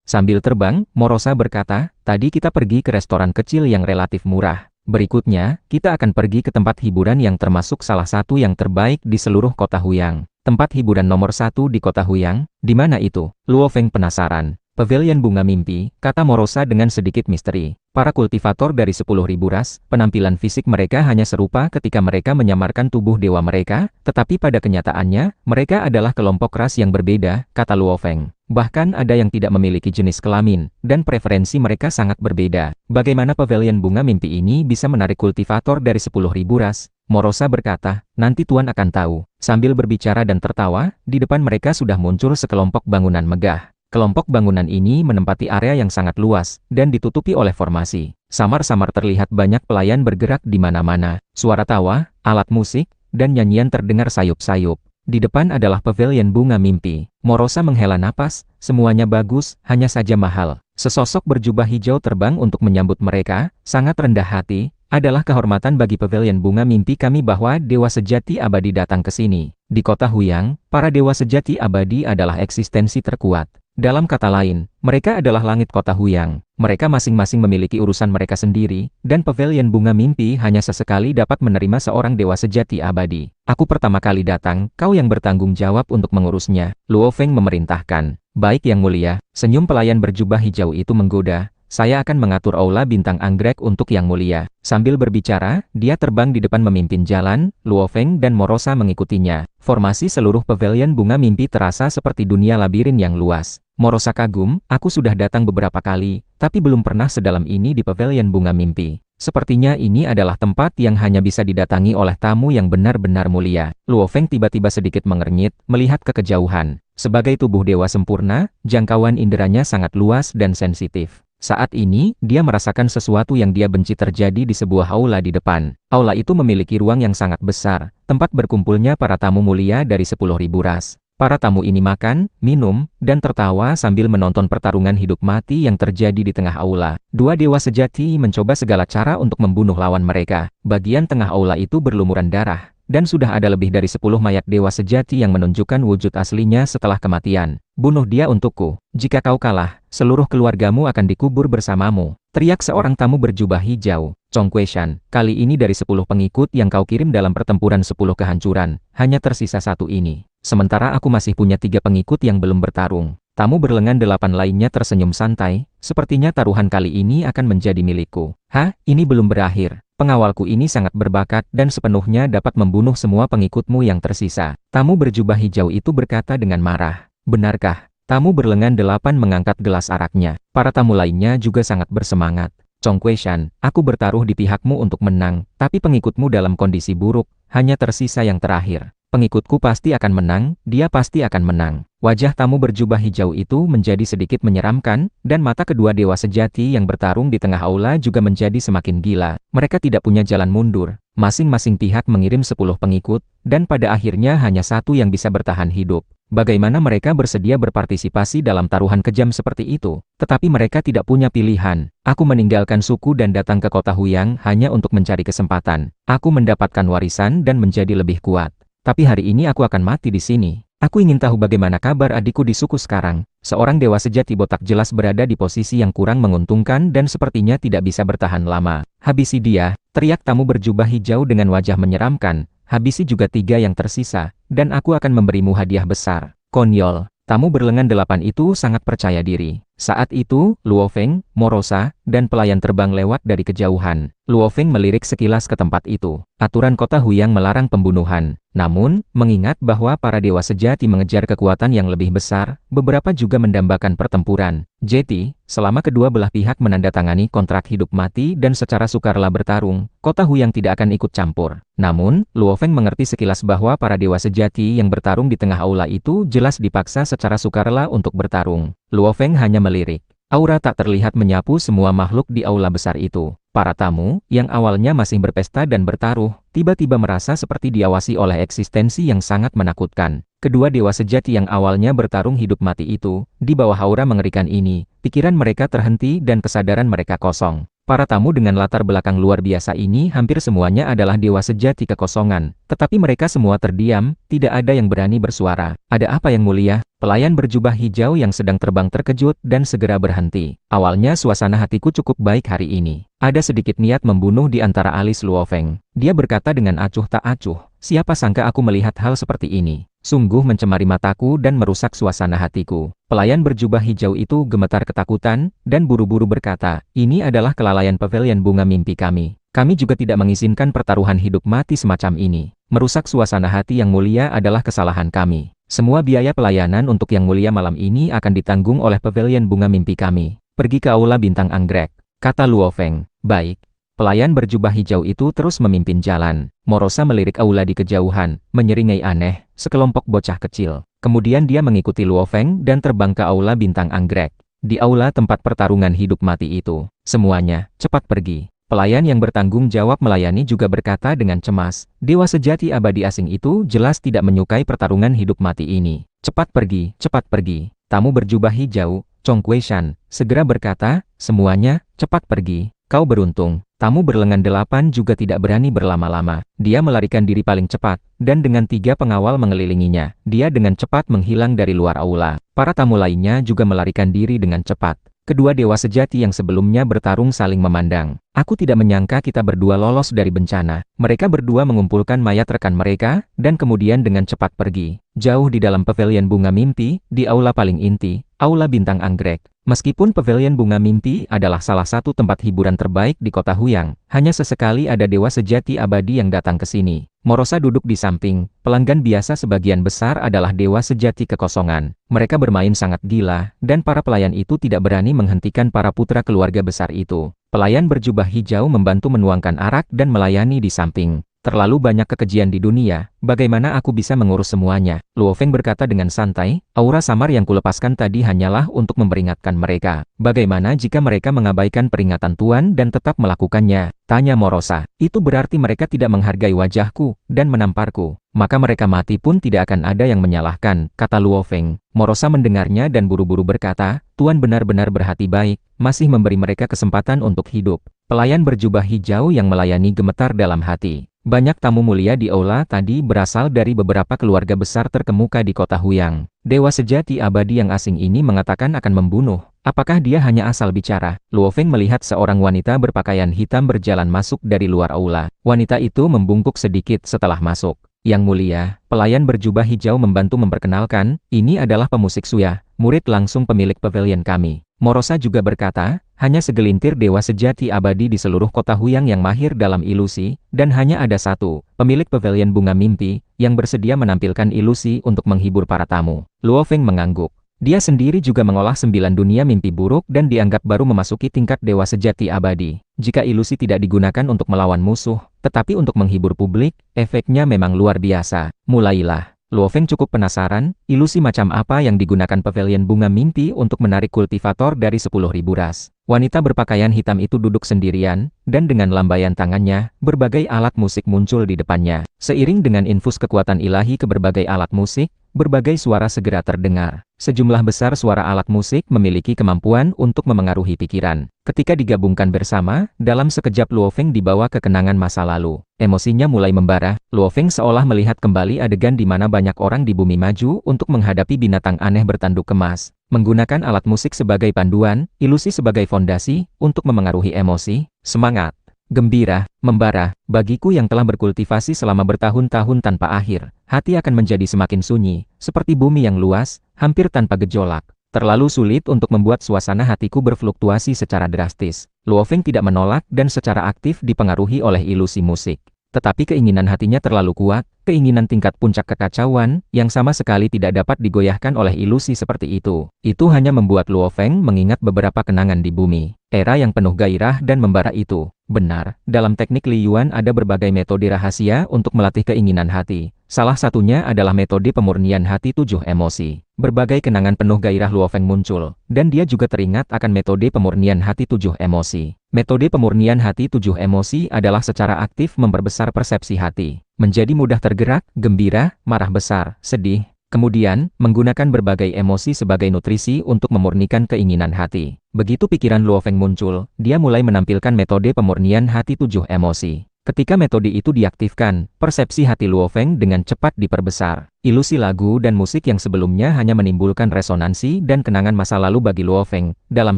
A: Sambil terbang, Morosa berkata, tadi kita pergi ke restoran kecil yang relatif murah. Berikutnya, kita akan pergi ke tempat hiburan yang termasuk salah satu yang terbaik di seluruh kota Huyang. Tempat hiburan nomor 1 di kota Huyang, di mana itu? Luo Feng penasaran. Pavilion Bunga Mimpi, kata Morosa dengan sedikit misteri. Para kultivator dari 10.000 ras, penampilan fisik mereka hanya serupa ketika mereka menyamarkan tubuh dewa mereka, tetapi pada kenyataannya, mereka adalah kelompok ras yang berbeda, kata Luo Feng. Bahkan ada yang tidak memiliki jenis kelamin, dan preferensi mereka sangat berbeda. Bagaimana Pavilion Bunga Mimpi ini bisa menarik kultivator dari 10.000 ras? Morosa berkata, nanti Tuan akan tahu. Sambil berbicara dan tertawa, di depan mereka sudah muncul sekelompok bangunan megah. Kelompok bangunan ini menempati area yang sangat luas, dan ditutupi oleh formasi. Samar-samar terlihat banyak pelayan bergerak di mana-mana. Suara tawa, alat musik, dan nyanyian terdengar sayup-sayup. Di depan adalah Pavilion Bunga Mimpi. Morosa menghela napas, semuanya bagus, hanya saja mahal. Sesosok berjubah hijau terbang untuk menyambut mereka, sangat rendah hati. Adalah kehormatan bagi Pavilion Bunga Mimpi kami bahwa dewa sejati abadi datang ke sini. Di kota Huyang, para dewa sejati abadi adalah eksistensi terkuat. Dalam kata lain, mereka adalah langit kota Huyang. Mereka masing-masing memiliki urusan mereka sendiri, dan Pavilion Bunga Mimpi hanya sesekali dapat menerima seorang dewa sejati abadi. Aku pertama kali datang, kau yang bertanggung jawab untuk mengurusnya, Luo Feng memerintahkan. Baik Yang Mulia, senyum pelayan berjubah hijau itu menggoda. Saya akan mengatur aula bintang anggrek untuk Yang Mulia. Sambil berbicara, dia terbang di depan memimpin jalan, Luo Feng dan Morosa mengikutinya. Formasi seluruh Pavilion Bunga Mimpi terasa seperti dunia labirin yang luas. Morosa kagum, aku sudah datang beberapa kali, tapi belum pernah sedalam ini di Pavilion Bunga Mimpi. Sepertinya ini adalah tempat yang hanya bisa didatangi oleh tamu yang benar-benar mulia. Luo Feng tiba-tiba sedikit mengernyit, melihat ke kejauhan. Sebagai tubuh dewa sempurna, jangkauan inderanya sangat luas dan sensitif. Saat ini, dia merasakan sesuatu yang dia benci terjadi di sebuah aula di depan. Aula itu memiliki ruang yang sangat besar, tempat berkumpulnya para tamu mulia dari 10.000 ras. Para tamu ini makan, minum, dan tertawa sambil menonton pertarungan hidup mati yang terjadi di tengah aula. Dua dewa sejati mencoba segala cara untuk membunuh lawan mereka. Bagian tengah aula itu berlumuran darah, dan sudah ada lebih dari 10 mayat dewa sejati yang menunjukkan wujud aslinya setelah kematian. Bunuh dia untukku. Jika kau kalah, seluruh keluargamu akan dikubur bersamamu. Teriak seorang tamu berjubah hijau. Chong Kueshan, kali ini dari 10 pengikut yang kau kirim dalam pertempuran 10 kehancuran, hanya tersisa satu ini. Sementara aku masih punya 3 pengikut yang belum bertarung. Tamu berlengan 8 lainnya tersenyum santai, sepertinya taruhan kali ini akan menjadi milikku. Hah, ini belum berakhir. Pengawalku ini sangat berbakat dan sepenuhnya dapat membunuh semua pengikutmu yang tersisa. Tamu berjubah hijau itu berkata dengan marah. Benarkah? Tamu berlengan 8 mengangkat gelas araknya. Para tamu lainnya juga sangat bersemangat. Chong Kueshan, aku bertaruh di pihakmu untuk menang, tapi pengikutmu dalam kondisi buruk, hanya tersisa yang terakhir. Pengikutku pasti akan menang, dia pasti akan menang. Wajah tamu berjubah hijau itu menjadi sedikit menyeramkan, dan mata kedua dewa sejati yang bertarung di tengah aula juga menjadi semakin gila. Mereka tidak punya jalan mundur. Masing-masing pihak mengirim 10 pengikut, dan pada akhirnya hanya satu yang bisa bertahan hidup. Bagaimana mereka bersedia berpartisipasi dalam taruhan kejam seperti itu? Tetapi mereka tidak punya pilihan. Aku meninggalkan suku dan datang ke kota Huyang hanya untuk mencari kesempatan. Aku mendapatkan warisan dan menjadi lebih kuat. Tapi hari ini aku akan mati di sini. Aku ingin tahu bagaimana kabar adikku di suku sekarang. Seorang dewa sejati botak jelas berada di posisi yang kurang menguntungkan dan sepertinya tidak bisa bertahan lama. Habisi dia, teriak tamu berjubah hijau dengan wajah menyeramkan. Habisi juga 3 yang tersisa, dan aku akan memberimu hadiah besar. Konyol. Tamu berlengan 8 itu sangat percaya diri. Saat itu, Luo Feng, Morosa, dan pelayan terbang lewat dari kejauhan. Luo Feng melirik sekilas ke tempat itu. Aturan kota Huyang melarang pembunuhan. Namun, mengingat bahwa para dewa sejati mengejar kekuatan yang lebih besar, beberapa juga mendambakan pertempuran. Jadi, selama kedua belah pihak menandatangani kontrak hidup mati dan secara sukarela bertarung, kota Huyang tidak akan ikut campur. Namun, Luo Feng mengerti sekilas bahwa para dewa sejati yang bertarung di tengah aula itu jelas dipaksa secara sukarela untuk bertarung. Luo Feng hanya melirik. Aura tak terlihat menyapu semua makhluk di aula besar itu. Para tamu, yang awalnya masih berpesta dan bertaruh, tiba-tiba merasa seperti diawasi oleh eksistensi yang sangat menakutkan. Kedua dewa sejati yang awalnya bertarung hidup mati itu, di bawah aura mengerikan ini, pikiran mereka terhenti dan kesadaran mereka kosong. Para tamu dengan latar belakang luar biasa ini hampir semuanya adalah dewa sejati kekosongan, tetapi mereka semua terdiam, tidak ada yang berani bersuara. Ada apa yang mulia? Pelayan berjubah hijau yang sedang terbang terkejut dan segera berhenti. Awalnya suasana hatiku cukup baik hari ini. Ada sedikit niat membunuh di antara alis Luo Feng. Dia berkata dengan acuh tak acuh, siapa sangka aku melihat hal seperti ini. Sungguh mencemari mataku dan merusak suasana hatiku. Pelayan berjubah hijau itu gemetar ketakutan, dan buru-buru berkata, ini adalah kelalaian pavilion bunga mimpi kami. Kami juga tidak mengizinkan pertaruhan hidup mati semacam ini. Merusak suasana hati yang mulia adalah kesalahan kami. Semua biaya pelayanan untuk yang mulia malam ini akan ditanggung oleh pavilion bunga mimpi kami. Pergi ke aula bintang anggrek, kata Luo Feng. Baik. Pelayan berjubah hijau itu terus memimpin jalan. Morosa melirik aula di kejauhan, menyeringai aneh, sekelompok bocah kecil. Kemudian dia mengikuti Luo Feng dan terbang ke aula bintang anggrek. Di aula tempat pertarungan hidup mati itu, semuanya, cepat pergi. Pelayan yang bertanggung jawab melayani juga berkata dengan cemas, dewa sejati abadi asing itu jelas tidak menyukai pertarungan hidup mati ini. Cepat pergi, cepat pergi. Tamu berjubah hijau, Chong Kuei-shan, segera berkata, semuanya, cepat pergi. Kau beruntung. Tamu berlengan 8 juga tidak berani berlama-lama. Dia melarikan diri paling cepat, dan dengan 3 pengawal mengelilinginya, dia dengan cepat menghilang dari luar aula. Para tamu lainnya juga melarikan diri dengan cepat. Kedua dewa sejati yang sebelumnya bertarung saling memandang. Aku tidak menyangka kita berdua lolos dari bencana. Mereka berdua mengumpulkan mayat rekan mereka, dan kemudian dengan cepat pergi. Jauh di dalam pavilion bunga mimpi, di aula paling inti, aula bintang anggrek. Meskipun pavilion bunga mimpi adalah salah satu tempat hiburan terbaik di kota Huyang, hanya sesekali ada dewa sejati abadi yang datang ke sini. Morosa duduk di samping, pelanggan biasa sebagian besar adalah dewa sejati kekosongan. Mereka bermain sangat gila, dan para pelayan itu tidak berani menghentikan para putra keluarga besar itu. Pelayan berjubah hijau membantu menuangkan arak dan melayani di samping. Terlalu banyak kekejian di dunia, bagaimana aku bisa mengurus semuanya? Luo Feng berkata dengan santai, aura samar yang kulepaskan tadi hanyalah untuk memperingatkan mereka. Bagaimana jika mereka mengabaikan peringatan Tuan dan tetap melakukannya? Tanya Morosa. Itu berarti mereka tidak menghargai wajahku, dan menamparku. Maka mereka mati pun tidak akan ada yang menyalahkan, kata Luo Feng. Morosa mendengarnya dan buru-buru berkata, Tuan benar-benar berhati baik, masih memberi mereka kesempatan untuk hidup. Pelayan berjubah hijau yang melayani gemetar dalam hati. Banyak tamu mulia di aula tadi berasal dari beberapa keluarga besar terkemuka di kota Huyang. Dewa sejati abadi yang asing ini mengatakan akan membunuh. Apakah dia hanya asal bicara? Luo Feng melihat seorang wanita berpakaian hitam berjalan masuk dari luar aula. Wanita itu membungkuk sedikit setelah masuk. Yang mulia, pelayan berjubah hijau membantu memperkenalkan, ini adalah pemusik Suya, murid langsung pemilik pavilion kami. Morosa juga berkata, hanya segelintir dewa sejati abadi di seluruh kota Huyang yang mahir dalam ilusi, dan hanya ada satu, pemilik pavilion bunga mimpi, yang bersedia menampilkan ilusi untuk menghibur para tamu. Luo Feng mengangguk. Dia sendiri juga mengolah 9 dunia mimpi buruk dan dianggap baru memasuki tingkat dewa sejati abadi. Jika ilusi tidak digunakan untuk melawan musuh, tetapi untuk menghibur publik, efeknya memang luar biasa. Mulailah. Luo Feng cukup penasaran, ilusi macam apa yang digunakan pavilion bunga mimpi untuk menarik kultivator dari 10.000 ras. Wanita berpakaian hitam itu duduk sendirian, dan dengan lambaian tangannya, berbagai alat musik muncul di depannya. Seiring dengan infus kekuatan ilahi ke berbagai alat musik, berbagai suara segera terdengar. Sejumlah besar suara alat musik memiliki kemampuan untuk memengaruhi pikiran. Ketika digabungkan bersama, dalam sekejap Luo Feng dibawa ke kenangan masa lalu. Emosinya mulai membara. Luo Feng seolah melihat kembali adegan di mana banyak orang di bumi maju untuk menghadapi binatang aneh bertanduk emas. Menggunakan alat musik sebagai panduan, ilusi sebagai fondasi, untuk memengaruhi emosi, semangat, gembira, membara. Bagiku yang telah berkultivasi selama bertahun-tahun tanpa akhir, hati akan menjadi semakin sunyi, seperti bumi yang luas, hampir tanpa gejolak. Terlalu sulit untuk membuat suasana hatiku berfluktuasi secara drastis. Luo Feng tidak menolak dan secara aktif dipengaruhi oleh ilusi musik. Tetapi keinginan hatinya terlalu kuat, keinginan tingkat puncak kekacauan, yang sama sekali tidak dapat digoyahkan oleh ilusi seperti itu. Itu hanya membuat Luo Feng mengingat beberapa kenangan di bumi. Era yang penuh gairah dan membara itu. Benar, dalam teknik Li Yuan ada berbagai metode rahasia untuk melatih keinginan hati. Salah satunya adalah metode pemurnian hati 7 emosi. Berbagai kenangan penuh gairah Luo Feng muncul, dan dia juga teringat akan metode pemurnian hati 7 emosi. Metode pemurnian hati 7 emosi adalah secara aktif memperbesar persepsi hati, menjadi mudah tergerak, gembira, marah besar, sedih, kemudian menggunakan berbagai emosi sebagai nutrisi untuk memurnikan keinginan hati. Begitu pikiran Luo Feng muncul, dia mulai menampilkan metode pemurnian hati 7 emosi. Ketika metode itu diaktifkan, persepsi hati Luo Feng dengan cepat diperbesar. Ilusi lagu dan musik yang sebelumnya hanya menimbulkan resonansi dan kenangan masa lalu bagi Luo Feng, dalam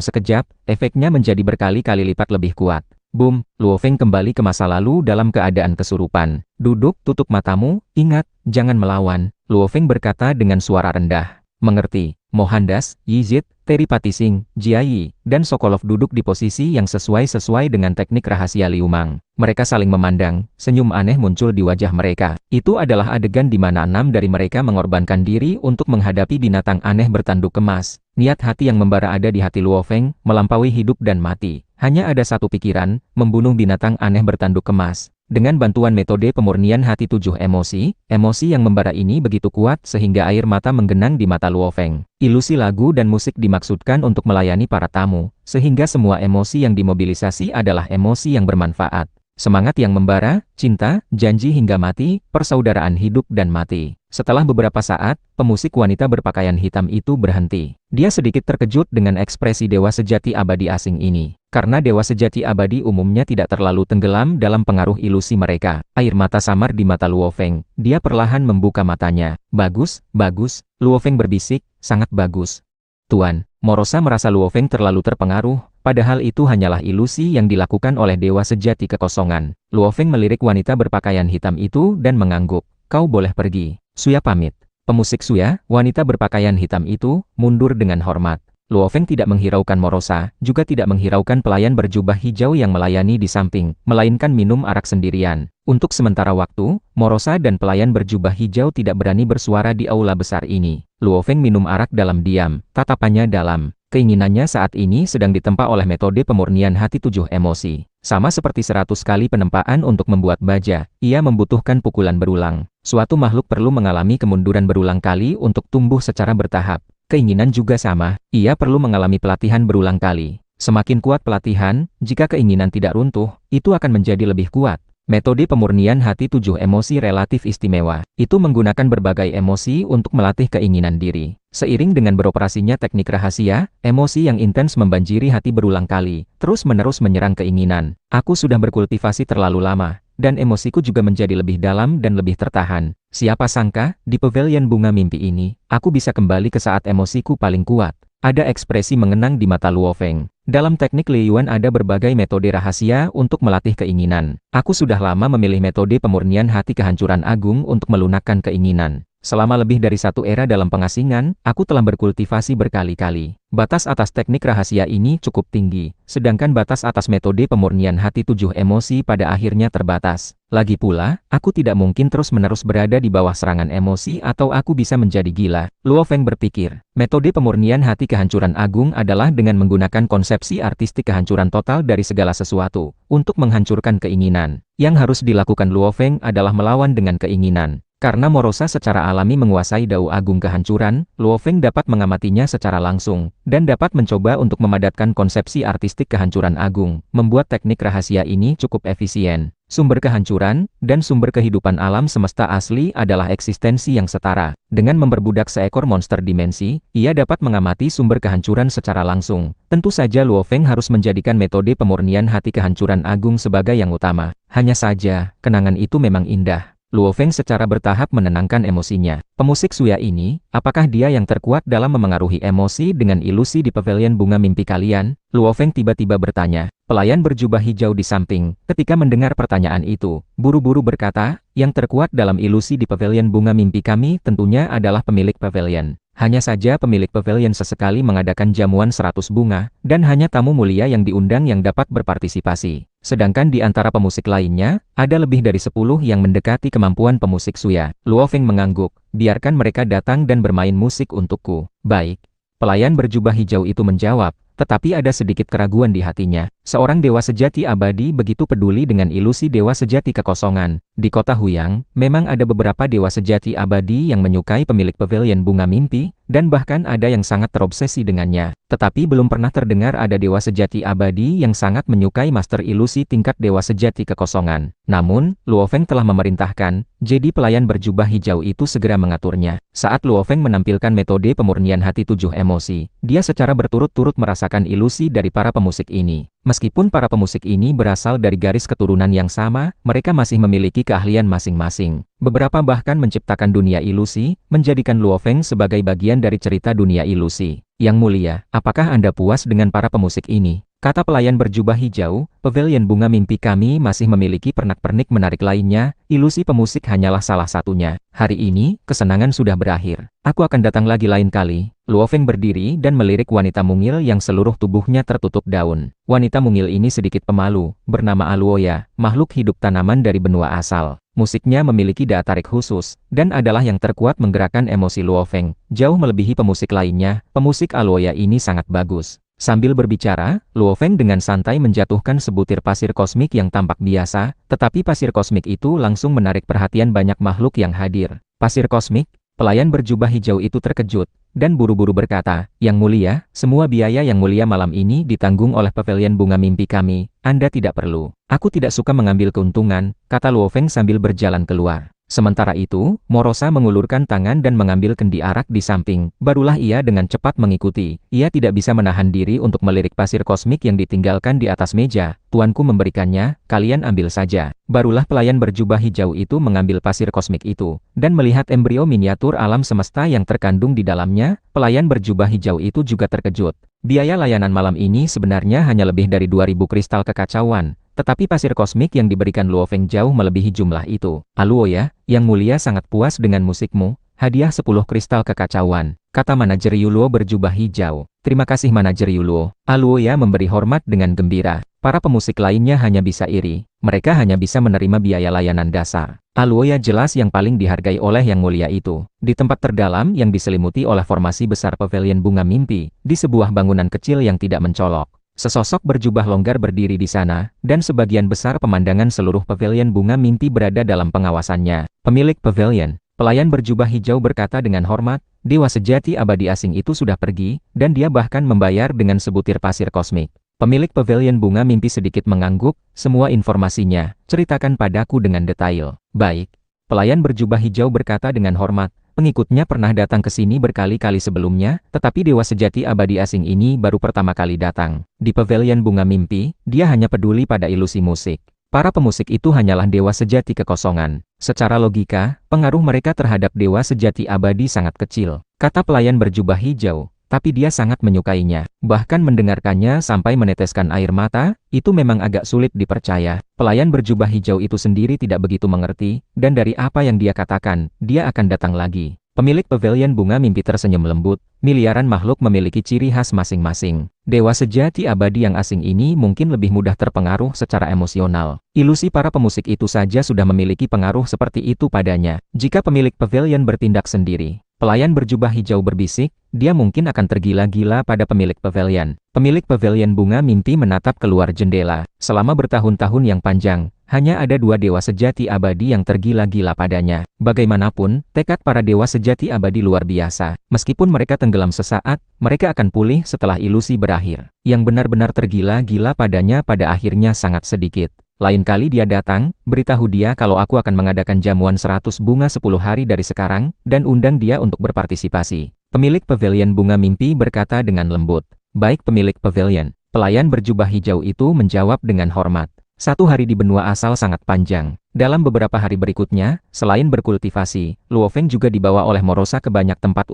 A: sekejap, efeknya menjadi berkali-kali lipat lebih kuat. Boom, Luo Feng kembali ke masa lalu dalam keadaan kesurupan. Duduk, tutup matamu, ingat, jangan melawan, Luo Feng berkata dengan suara rendah. Mengerti. Mohandas, Yizid, Teripati Singh, Jiayi, dan Sokolov duduk di posisi yang sesuai dengan teknik rahasia Liu Mang. Mereka saling memandang, senyum aneh muncul di wajah mereka. Itu adalah adegan di mana 6 dari mereka mengorbankan diri untuk menghadapi binatang aneh bertanduk emas. Niat hati yang membara ada di hati Luo Feng, melampaui hidup dan mati. Hanya ada satu pikiran, membunuh binatang aneh bertanduk emas. Dengan bantuan metode pemurnian hati 7 emosi, emosi yang membara ini begitu kuat sehingga air mata menggenang di mata Luo Feng. Ilusi lagu dan musik dimaksudkan untuk melayani para tamu, sehingga semua emosi yang dimobilisasi adalah emosi yang bermanfaat. Semangat yang membara, cinta, janji hingga mati, persaudaraan hidup dan mati. Setelah beberapa saat, pemusik wanita berpakaian hitam itu berhenti. Dia sedikit terkejut dengan ekspresi dewa sejati abadi asing ini. Karena dewa sejati abadi umumnya tidak terlalu tenggelam dalam pengaruh ilusi mereka. Air mata samar di mata Luo Feng. Dia perlahan membuka matanya. Bagus, bagus, Luo Feng berbisik, sangat bagus. Tuan, Morosa merasa Luo Feng terlalu terpengaruh, padahal itu hanyalah ilusi yang dilakukan oleh dewa sejati kekosongan. Luo Feng melirik wanita berpakaian hitam itu dan mengangguk. Kau boleh pergi. Suya pamit. Pemusik Suya, wanita berpakaian hitam itu, mundur dengan hormat. Luo Feng tidak menghiraukan Morosa, juga tidak menghiraukan pelayan berjubah hijau yang melayani di samping, melainkan minum arak sendirian. Untuk sementara waktu, Morosa dan pelayan berjubah hijau tidak berani bersuara di aula besar ini. Luo Feng minum arak dalam diam, tatapannya dalam. Keinginannya saat ini sedang ditempa oleh metode pemurnian hati 7 emosi. Sama seperti 100 kali penempaan untuk membuat baja, ia membutuhkan pukulan berulang. Suatu makhluk perlu mengalami kemunduran berulang kali untuk tumbuh secara bertahap. Keinginan juga sama, ia perlu mengalami pelatihan berulang kali. Semakin kuat pelatihan, jika keinginan tidak runtuh, itu akan menjadi lebih kuat. Metode pemurnian hati 7 emosi relatif istimewa. Itu menggunakan berbagai emosi untuk melatih keinginan diri. Seiring dengan beroperasinya teknik rahasia, emosi yang intens membanjiri hati berulang kali, terus-menerus menyerang keinginan. Aku sudah berkultivasi terlalu lama, dan emosiku juga menjadi lebih dalam dan lebih tertahan. Siapa sangka, di pavilion bunga mimpi ini, aku bisa kembali ke saat emosiku paling kuat. Ada ekspresi mengenang di mata Luo Feng. Dalam teknik Li Yuan ada berbagai metode rahasia untuk melatih keinginan. Aku sudah lama memilih metode pemurnian hati kehancuran agung untuk melunakkan keinginan. Selama lebih dari 1 era dalam pengasingan, aku telah berkultivasi berkali-kali. Batas atas teknik rahasia ini cukup tinggi, sedangkan batas atas metode pemurnian hati 7 emosi pada akhirnya terbatas. Lagi pula, aku tidak mungkin terus-menerus berada di bawah serangan emosi atau aku bisa menjadi gila. Luo Feng berpikir, metode pemurnian hati kehancuran agung adalah dengan menggunakan konsepsi artistik kehancuran total dari segala sesuatu, untuk menghancurkan keinginan. Yang harus dilakukan Luo Feng adalah melawan dengan keinginan. Karena Morosa secara alami menguasai dao agung kehancuran, Luo Feng dapat mengamatinya secara langsung, dan dapat mencoba untuk memadatkan konsepsi artistik kehancuran agung, membuat teknik rahasia ini cukup efisien. Sumber kehancuran, dan sumber kehidupan alam semesta asli adalah eksistensi yang setara. Dengan memperbudak seekor monster dimensi, ia dapat mengamati sumber kehancuran secara langsung. Tentu saja Luo Feng harus menjadikan metode pemurnian hati kehancuran agung sebagai yang utama. Hanya saja, kenangan itu memang indah. Luo Feng secara bertahap menenangkan emosinya. Pemusik Suya ini, apakah dia yang terkuat dalam memengaruhi emosi dengan ilusi di pavilion bunga mimpi kalian? Luo Feng tiba-tiba bertanya. Pelayan berjubah hijau di samping, ketika mendengar pertanyaan itu, buru-buru berkata, yang terkuat dalam ilusi di pavilion bunga mimpi kami tentunya adalah pemilik pavilion. Hanya saja pemilik pavilion sesekali mengadakan jamuan 100 bunga, dan hanya tamu mulia yang diundang yang dapat berpartisipasi. Sedangkan di antara pemusik lainnya, ada lebih dari 10 yang mendekati kemampuan pemusik Suya. Luo Feng mengangguk, biarkan mereka datang dan bermain musik untukku. Baik. Pelayan berjubah hijau itu menjawab, tetapi ada sedikit keraguan di hatinya. Seorang dewa sejati abadi begitu peduli dengan ilusi dewa sejati kekosongan. Di kota Huyang, memang ada beberapa dewa sejati abadi yang menyukai pemilik pavilion bunga mimpi, dan bahkan ada yang sangat terobsesi dengannya. Tetapi belum pernah terdengar ada dewa sejati abadi yang sangat menyukai master ilusi tingkat dewa sejati kekosongan. Namun, Luo Feng telah memerintahkan, jadi pelayan berjubah hijau itu segera mengaturnya. Saat Luo Feng menampilkan metode pemurnian hati 7 emosi, dia secara berturut-turut merasakan ilusi dari para pemusik ini. Meskipun para pemusik ini berasal dari garis keturunan yang sama, mereka masih memiliki keahlian masing-masing. Beberapa bahkan menciptakan dunia ilusi, menjadikan Luo Feng sebagai bagian dari cerita dunia ilusi. Yang mulia, apakah Anda puas dengan para pemusik ini? Kata pelayan berjubah hijau, pavilion bunga mimpi kami masih memiliki pernak-pernik menarik lainnya, ilusi pemusik hanyalah salah satunya. Hari ini, kesenangan sudah berakhir. Aku akan datang lagi lain kali. Luo Feng berdiri dan melirik wanita mungil yang seluruh tubuhnya tertutup daun. Wanita mungil ini sedikit pemalu, bernama Aluoya, makhluk hidup tanaman dari benua asal. Musiknya memiliki daya tarik khusus, dan adalah yang terkuat menggerakkan emosi Luo Feng. Jauh melebihi pemusik lainnya, pemusik Aluoya ini sangat bagus. Sambil berbicara, Luo Feng dengan santai menjatuhkan sebutir pasir kosmik yang tampak biasa, tetapi pasir kosmik itu langsung menarik perhatian banyak makhluk yang hadir. Pasir kosmik? Pelayan berjubah hijau itu terkejut, dan buru-buru berkata, Yang mulia, semua biaya yang mulia malam ini ditanggung oleh pavilion bunga mimpi kami, Anda tidak perlu. Aku tidak suka mengambil keuntungan, kata Luo Feng sambil berjalan keluar. Sementara itu, Morosa mengulurkan tangan dan mengambil kendi arak di samping, barulah ia dengan cepat mengikuti. Ia tidak bisa menahan diri untuk melirik pasir kosmik yang ditinggalkan di atas meja. Tuanku memberikannya, kalian ambil saja. Barulah pelayan berjubah hijau itu mengambil pasir kosmik itu, dan melihat embrio miniatur alam semesta yang terkandung di dalamnya, pelayan berjubah hijau itu juga terkejut. Biaya layanan malam ini sebenarnya hanya lebih dari 2000 kristal kekacauan. Tetapi pasir kosmik yang diberikan Luo Feng jauh melebihi jumlah itu. Aluoya, yang mulia sangat puas dengan musikmu, hadiah 10 kristal kekacauan, kata manajer Yuluo berjubah hijau. Terima kasih manajer Yuluo. Aluoya memberi hormat dengan gembira. Para pemusik lainnya hanya bisa iri, mereka hanya bisa menerima biaya layanan dasar. Aluoya jelas yang paling dihargai oleh yang mulia itu. Di tempat terdalam yang diselimuti oleh formasi besar pavilion bunga mimpi, di sebuah bangunan kecil yang tidak mencolok. Sesosok berjubah longgar berdiri di sana, dan sebagian besar pemandangan seluruh pavilion bunga mimpi berada dalam pengawasannya. Pemilik pavilion, pelayan berjubah hijau berkata dengan hormat, dewa sejati abadi asing itu sudah pergi, dan dia bahkan membayar dengan sebutir pasir kosmik. Pemilik pavilion bunga mimpi sedikit mengangguk, semua informasinya, ceritakan padaku dengan detail. Baik. Pelayan berjubah hijau berkata dengan hormat, pengikutnya pernah datang ke sini berkali-kali sebelumnya, tetapi dewa sejati abadi asing ini baru pertama kali datang. Di pavilion bunga mimpi, dia hanya peduli pada ilusi musik. Para pemusik itu hanyalah dewa sejati kekosongan. Secara logika, pengaruh mereka terhadap dewa sejati abadi sangat kecil. Kata pelayan berjubah hijau. Tapi dia sangat menyukainya. Bahkan mendengarkannya sampai meneteskan air mata, itu memang agak sulit dipercaya. Pelayan berjubah hijau itu sendiri tidak begitu mengerti, dan dari apa yang dia katakan, dia akan datang lagi. Pemilik pavilion bunga mimpi tersenyum lembut, miliaran makhluk memiliki ciri khas masing-masing. Dewa sejati abadi yang asing ini mungkin lebih mudah terpengaruh secara emosional. Ilusi para pemusik itu saja sudah memiliki pengaruh seperti itu padanya. Jika pemilik pavilion bertindak sendiri, pelayan berjubah hijau berbisik, dia mungkin akan tergila-gila pada pemilik pavilion. Pemilik pavilion bunga mimpi menatap keluar jendela. Selama bertahun-tahun yang panjang, hanya ada 2 dewa sejati abadi yang tergila-gila padanya. Bagaimanapun, tekad para dewa sejati abadi luar biasa. Meskipun mereka tenggelam sesaat, mereka akan pulih setelah ilusi berakhir. Yang benar-benar tergila-gila padanya pada akhirnya sangat sedikit. Lain kali dia datang, beritahu dia kalau aku akan mengadakan jamuan 100 bunga 10 hari dari sekarang, dan undang dia untuk berpartisipasi. Pemilik pavilion bunga mimpi berkata dengan lembut. Baik pemilik pavilion. Pelayan berjubah hijau itu menjawab dengan hormat. 1 hari di benua asal sangat panjang. Dalam beberapa hari berikutnya, selain berkultivasi, Luo Feng juga dibawa oleh Morosa ke banyak tempat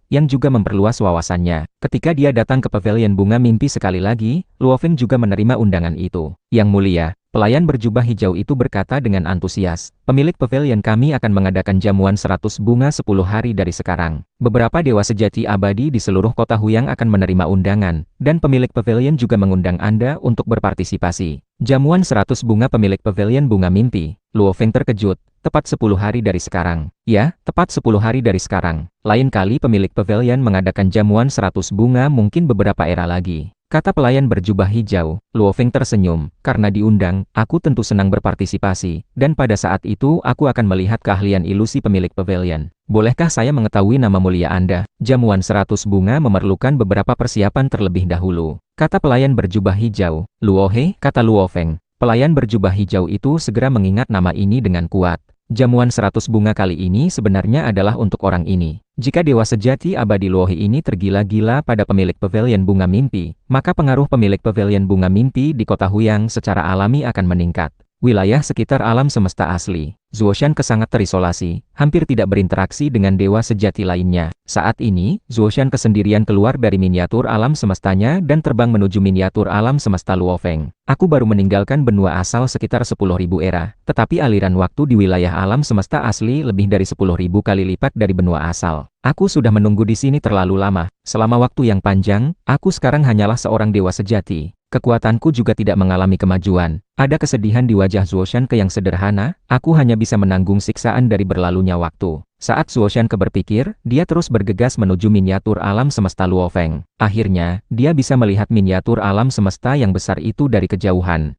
A: yang juga memperluas wawasannya. Ketika dia datang ke pavilion bunga mimpi sekali lagi, Luo Feng juga menerima undangan itu. Yang mulia, Pelayan berjubah hijau itu berkata dengan antusias, "Pemilik pavilion kami akan mengadakan jamuan 100 bunga 10 hari dari sekarang. Beberapa dewa sejati abadi di seluruh kota Huyang akan menerima undangan, dan pemilik pavilion juga mengundang Anda untuk berpartisipasi." Jamuan 100 bunga pemilik pavilion bunga mimpi. Luo Feng terkejut, tepat 10 hari dari sekarang. Ya, tepat 10 hari dari sekarang. Lain kali pemilik pavilion mengadakan jamuan 100 bunga mungkin beberapa era lagi. Kata pelayan berjubah hijau. Luo Feng tersenyum, karena diundang, aku tentu senang berpartisipasi, dan pada saat itu aku akan melihat keahlian ilusi pemilik pavilion. Bolehkah saya mengetahui nama mulia Anda? Jamuan 100 bunga memerlukan beberapa persiapan terlebih dahulu. Kata pelayan berjubah hijau. Luo He, kata Luo Feng. Pelayan berjubah hijau itu segera mengingat nama ini dengan kuat. Jamuan 100 bunga kali ini sebenarnya adalah untuk orang ini. Jika dewa sejati abadi Luohe ini tergila-gila pada pemilik pavilion bunga mimpi, maka pengaruh pemilik pavilion bunga mimpi di kota Huyang secara alami akan meningkat. Wilayah sekitar alam semesta asli. Zuoshan sangat terisolasi, hampir tidak berinteraksi dengan dewa sejati lainnya. Saat ini, Zuoshan kesendirian keluar dari miniatur alam semestanya dan terbang menuju miniatur alam semesta Luo Feng. Aku baru meninggalkan benua asal sekitar 10.000 era, tetapi aliran waktu di wilayah alam semesta asli lebih dari 10.000 kali lipat dari benua asal. Aku sudah menunggu di sini terlalu lama. Selama waktu yang panjang, aku sekarang hanyalah seorang dewa sejati. Kekuatanku juga tidak mengalami kemajuan. Ada kesedihan di wajah Zuoshan yang sederhana, aku hanya bisa menanggung siksaan dari berlalunya waktu. Saat Zuoshan berpikir, dia terus bergegas menuju miniatur alam semesta Luo Feng. Akhirnya, dia bisa melihat miniatur alam semesta yang besar itu dari kejauhan.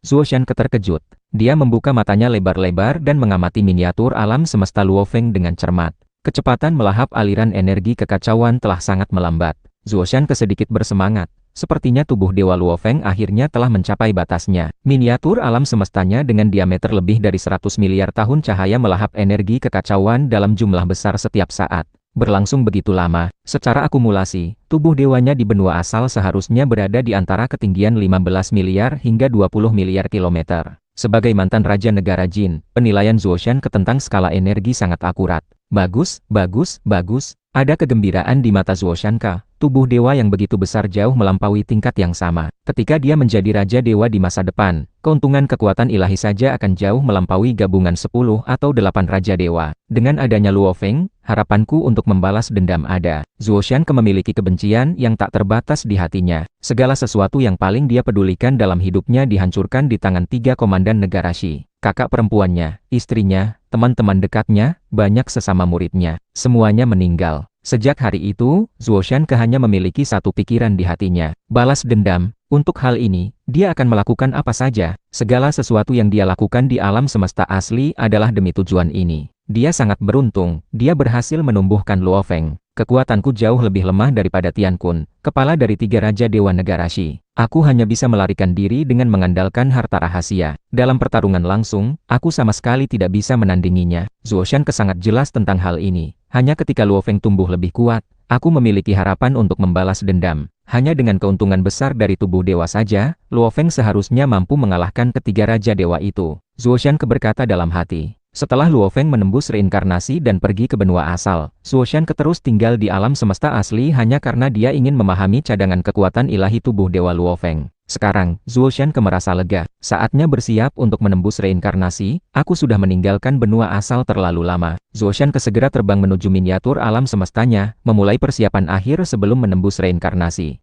A: Zuoshan terkejut. Dia membuka matanya lebar-lebar dan mengamati miniatur alam semesta Luo Feng dengan cermat. Kecepatan melahap aliran energi kekacauan telah sangat melambat. Zuoshan sedikit bersemangat. Sepertinya tubuh Dewa Luo Feng akhirnya telah mencapai batasnya. Miniatur alam semestanya dengan diameter lebih dari 100 miliar tahun cahaya melahap energi kekacauan dalam jumlah besar setiap saat. Berlangsung begitu lama, secara akumulasi, tubuh dewanya di benua asal seharusnya berada di antara ketinggian 15 miliar hingga 20 miliar kilometer. Sebagai mantan Raja Negara Jin, penilaian Zuoshan tentang skala energi sangat akurat. Bagus, bagus, bagus. Ada kegembiraan di mata Zuoshan. Tubuh dewa yang begitu besar jauh melampaui tingkat yang sama. Ketika dia menjadi Raja Dewa di masa depan, keuntungan kekuatan ilahi saja akan jauh melampaui gabungan 10 atau 8 Raja Dewa. Dengan adanya Luo Feng, harapanku untuk membalas dendam ada. Zuoshan memiliki kebencian yang tak terbatas di hatinya. Segala sesuatu yang paling dia pedulikan dalam hidupnya dihancurkan di tangan 3 komandan negara Shi. Kakak perempuannya, istrinya, teman-teman dekatnya, banyak sesama muridnya. Semuanya meninggal. Sejak hari itu, Zuoshan hanya memiliki satu pikiran di hatinya. Balas dendam. Untuk hal ini, dia akan melakukan apa saja. Segala sesuatu yang dia lakukan di alam semesta asli adalah demi tujuan ini. Dia sangat beruntung, dia berhasil menumbuhkan Luo Feng. Kekuatanku jauh lebih lemah daripada Tian Kun, kepala dari 3 Raja Dewa Negara Shi. Aku hanya bisa melarikan diri dengan mengandalkan harta rahasia. Dalam pertarungan langsung, aku sama sekali tidak bisa menandinginya. Zuoshan sangat jelas tentang hal ini. Hanya ketika Luo Feng tumbuh lebih kuat, aku memiliki harapan untuk membalas dendam. Hanya dengan keuntungan besar dari tubuh dewa saja, Luo Feng seharusnya mampu mengalahkan ketiga Raja Dewa itu. Zuoshan berkata dalam hati. Setelah Luo Feng menembus reinkarnasi dan pergi ke benua asal, Zuoshan terus tinggal di alam semesta asli hanya karena dia ingin memahami cadangan kekuatan ilahi tubuh Dewa Luo Feng. Sekarang, Zuoshan merasa lega. Saatnya bersiap untuk menembus reinkarnasi, aku sudah meninggalkan benua asal terlalu lama. Zuoshan segera terbang menuju miniatur alam semestanya, memulai persiapan akhir sebelum menembus reinkarnasi.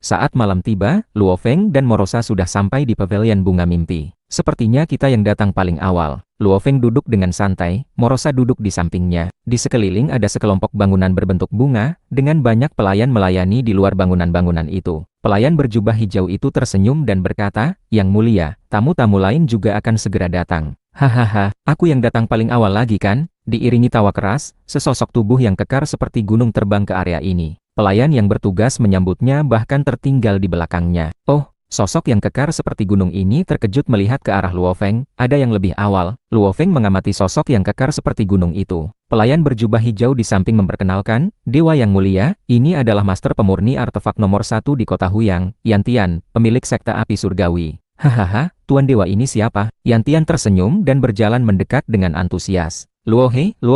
A: Saat malam tiba, Luo Feng dan Morosa sudah sampai di pavilion bunga mimpi. Sepertinya kita yang datang paling awal. Luo Feng duduk dengan santai, Morosa duduk di sampingnya. Di sekeliling ada sekelompok bangunan berbentuk bunga, dengan banyak pelayan melayani di luar bangunan-bangunan itu. Pelayan berjubah hijau itu tersenyum dan berkata, "Yang mulia, tamu-tamu lain juga akan segera datang." "Hahaha, aku yang datang paling awal lagi kan?" Diiringi tawa keras, sesosok tubuh yang kekar seperti gunung terbang ke area ini. Pelayan yang bertugas menyambutnya bahkan tertinggal di belakangnya. "Oh, sosok yang kekar seperti gunung ini terkejut melihat ke arah Luo Feng, ada yang lebih awal." Luo Feng mengamati sosok yang kekar seperti gunung itu. Pelayan berjubah hijau di samping memperkenalkan, "Dewa yang mulia, ini adalah master pemurni artefak nomor 1 di kota Huyang, Yantian, pemilik sekte api surgawi." "Hahaha, Tuan Dewa ini siapa?" Yantian tersenyum dan berjalan mendekat dengan antusias. Luo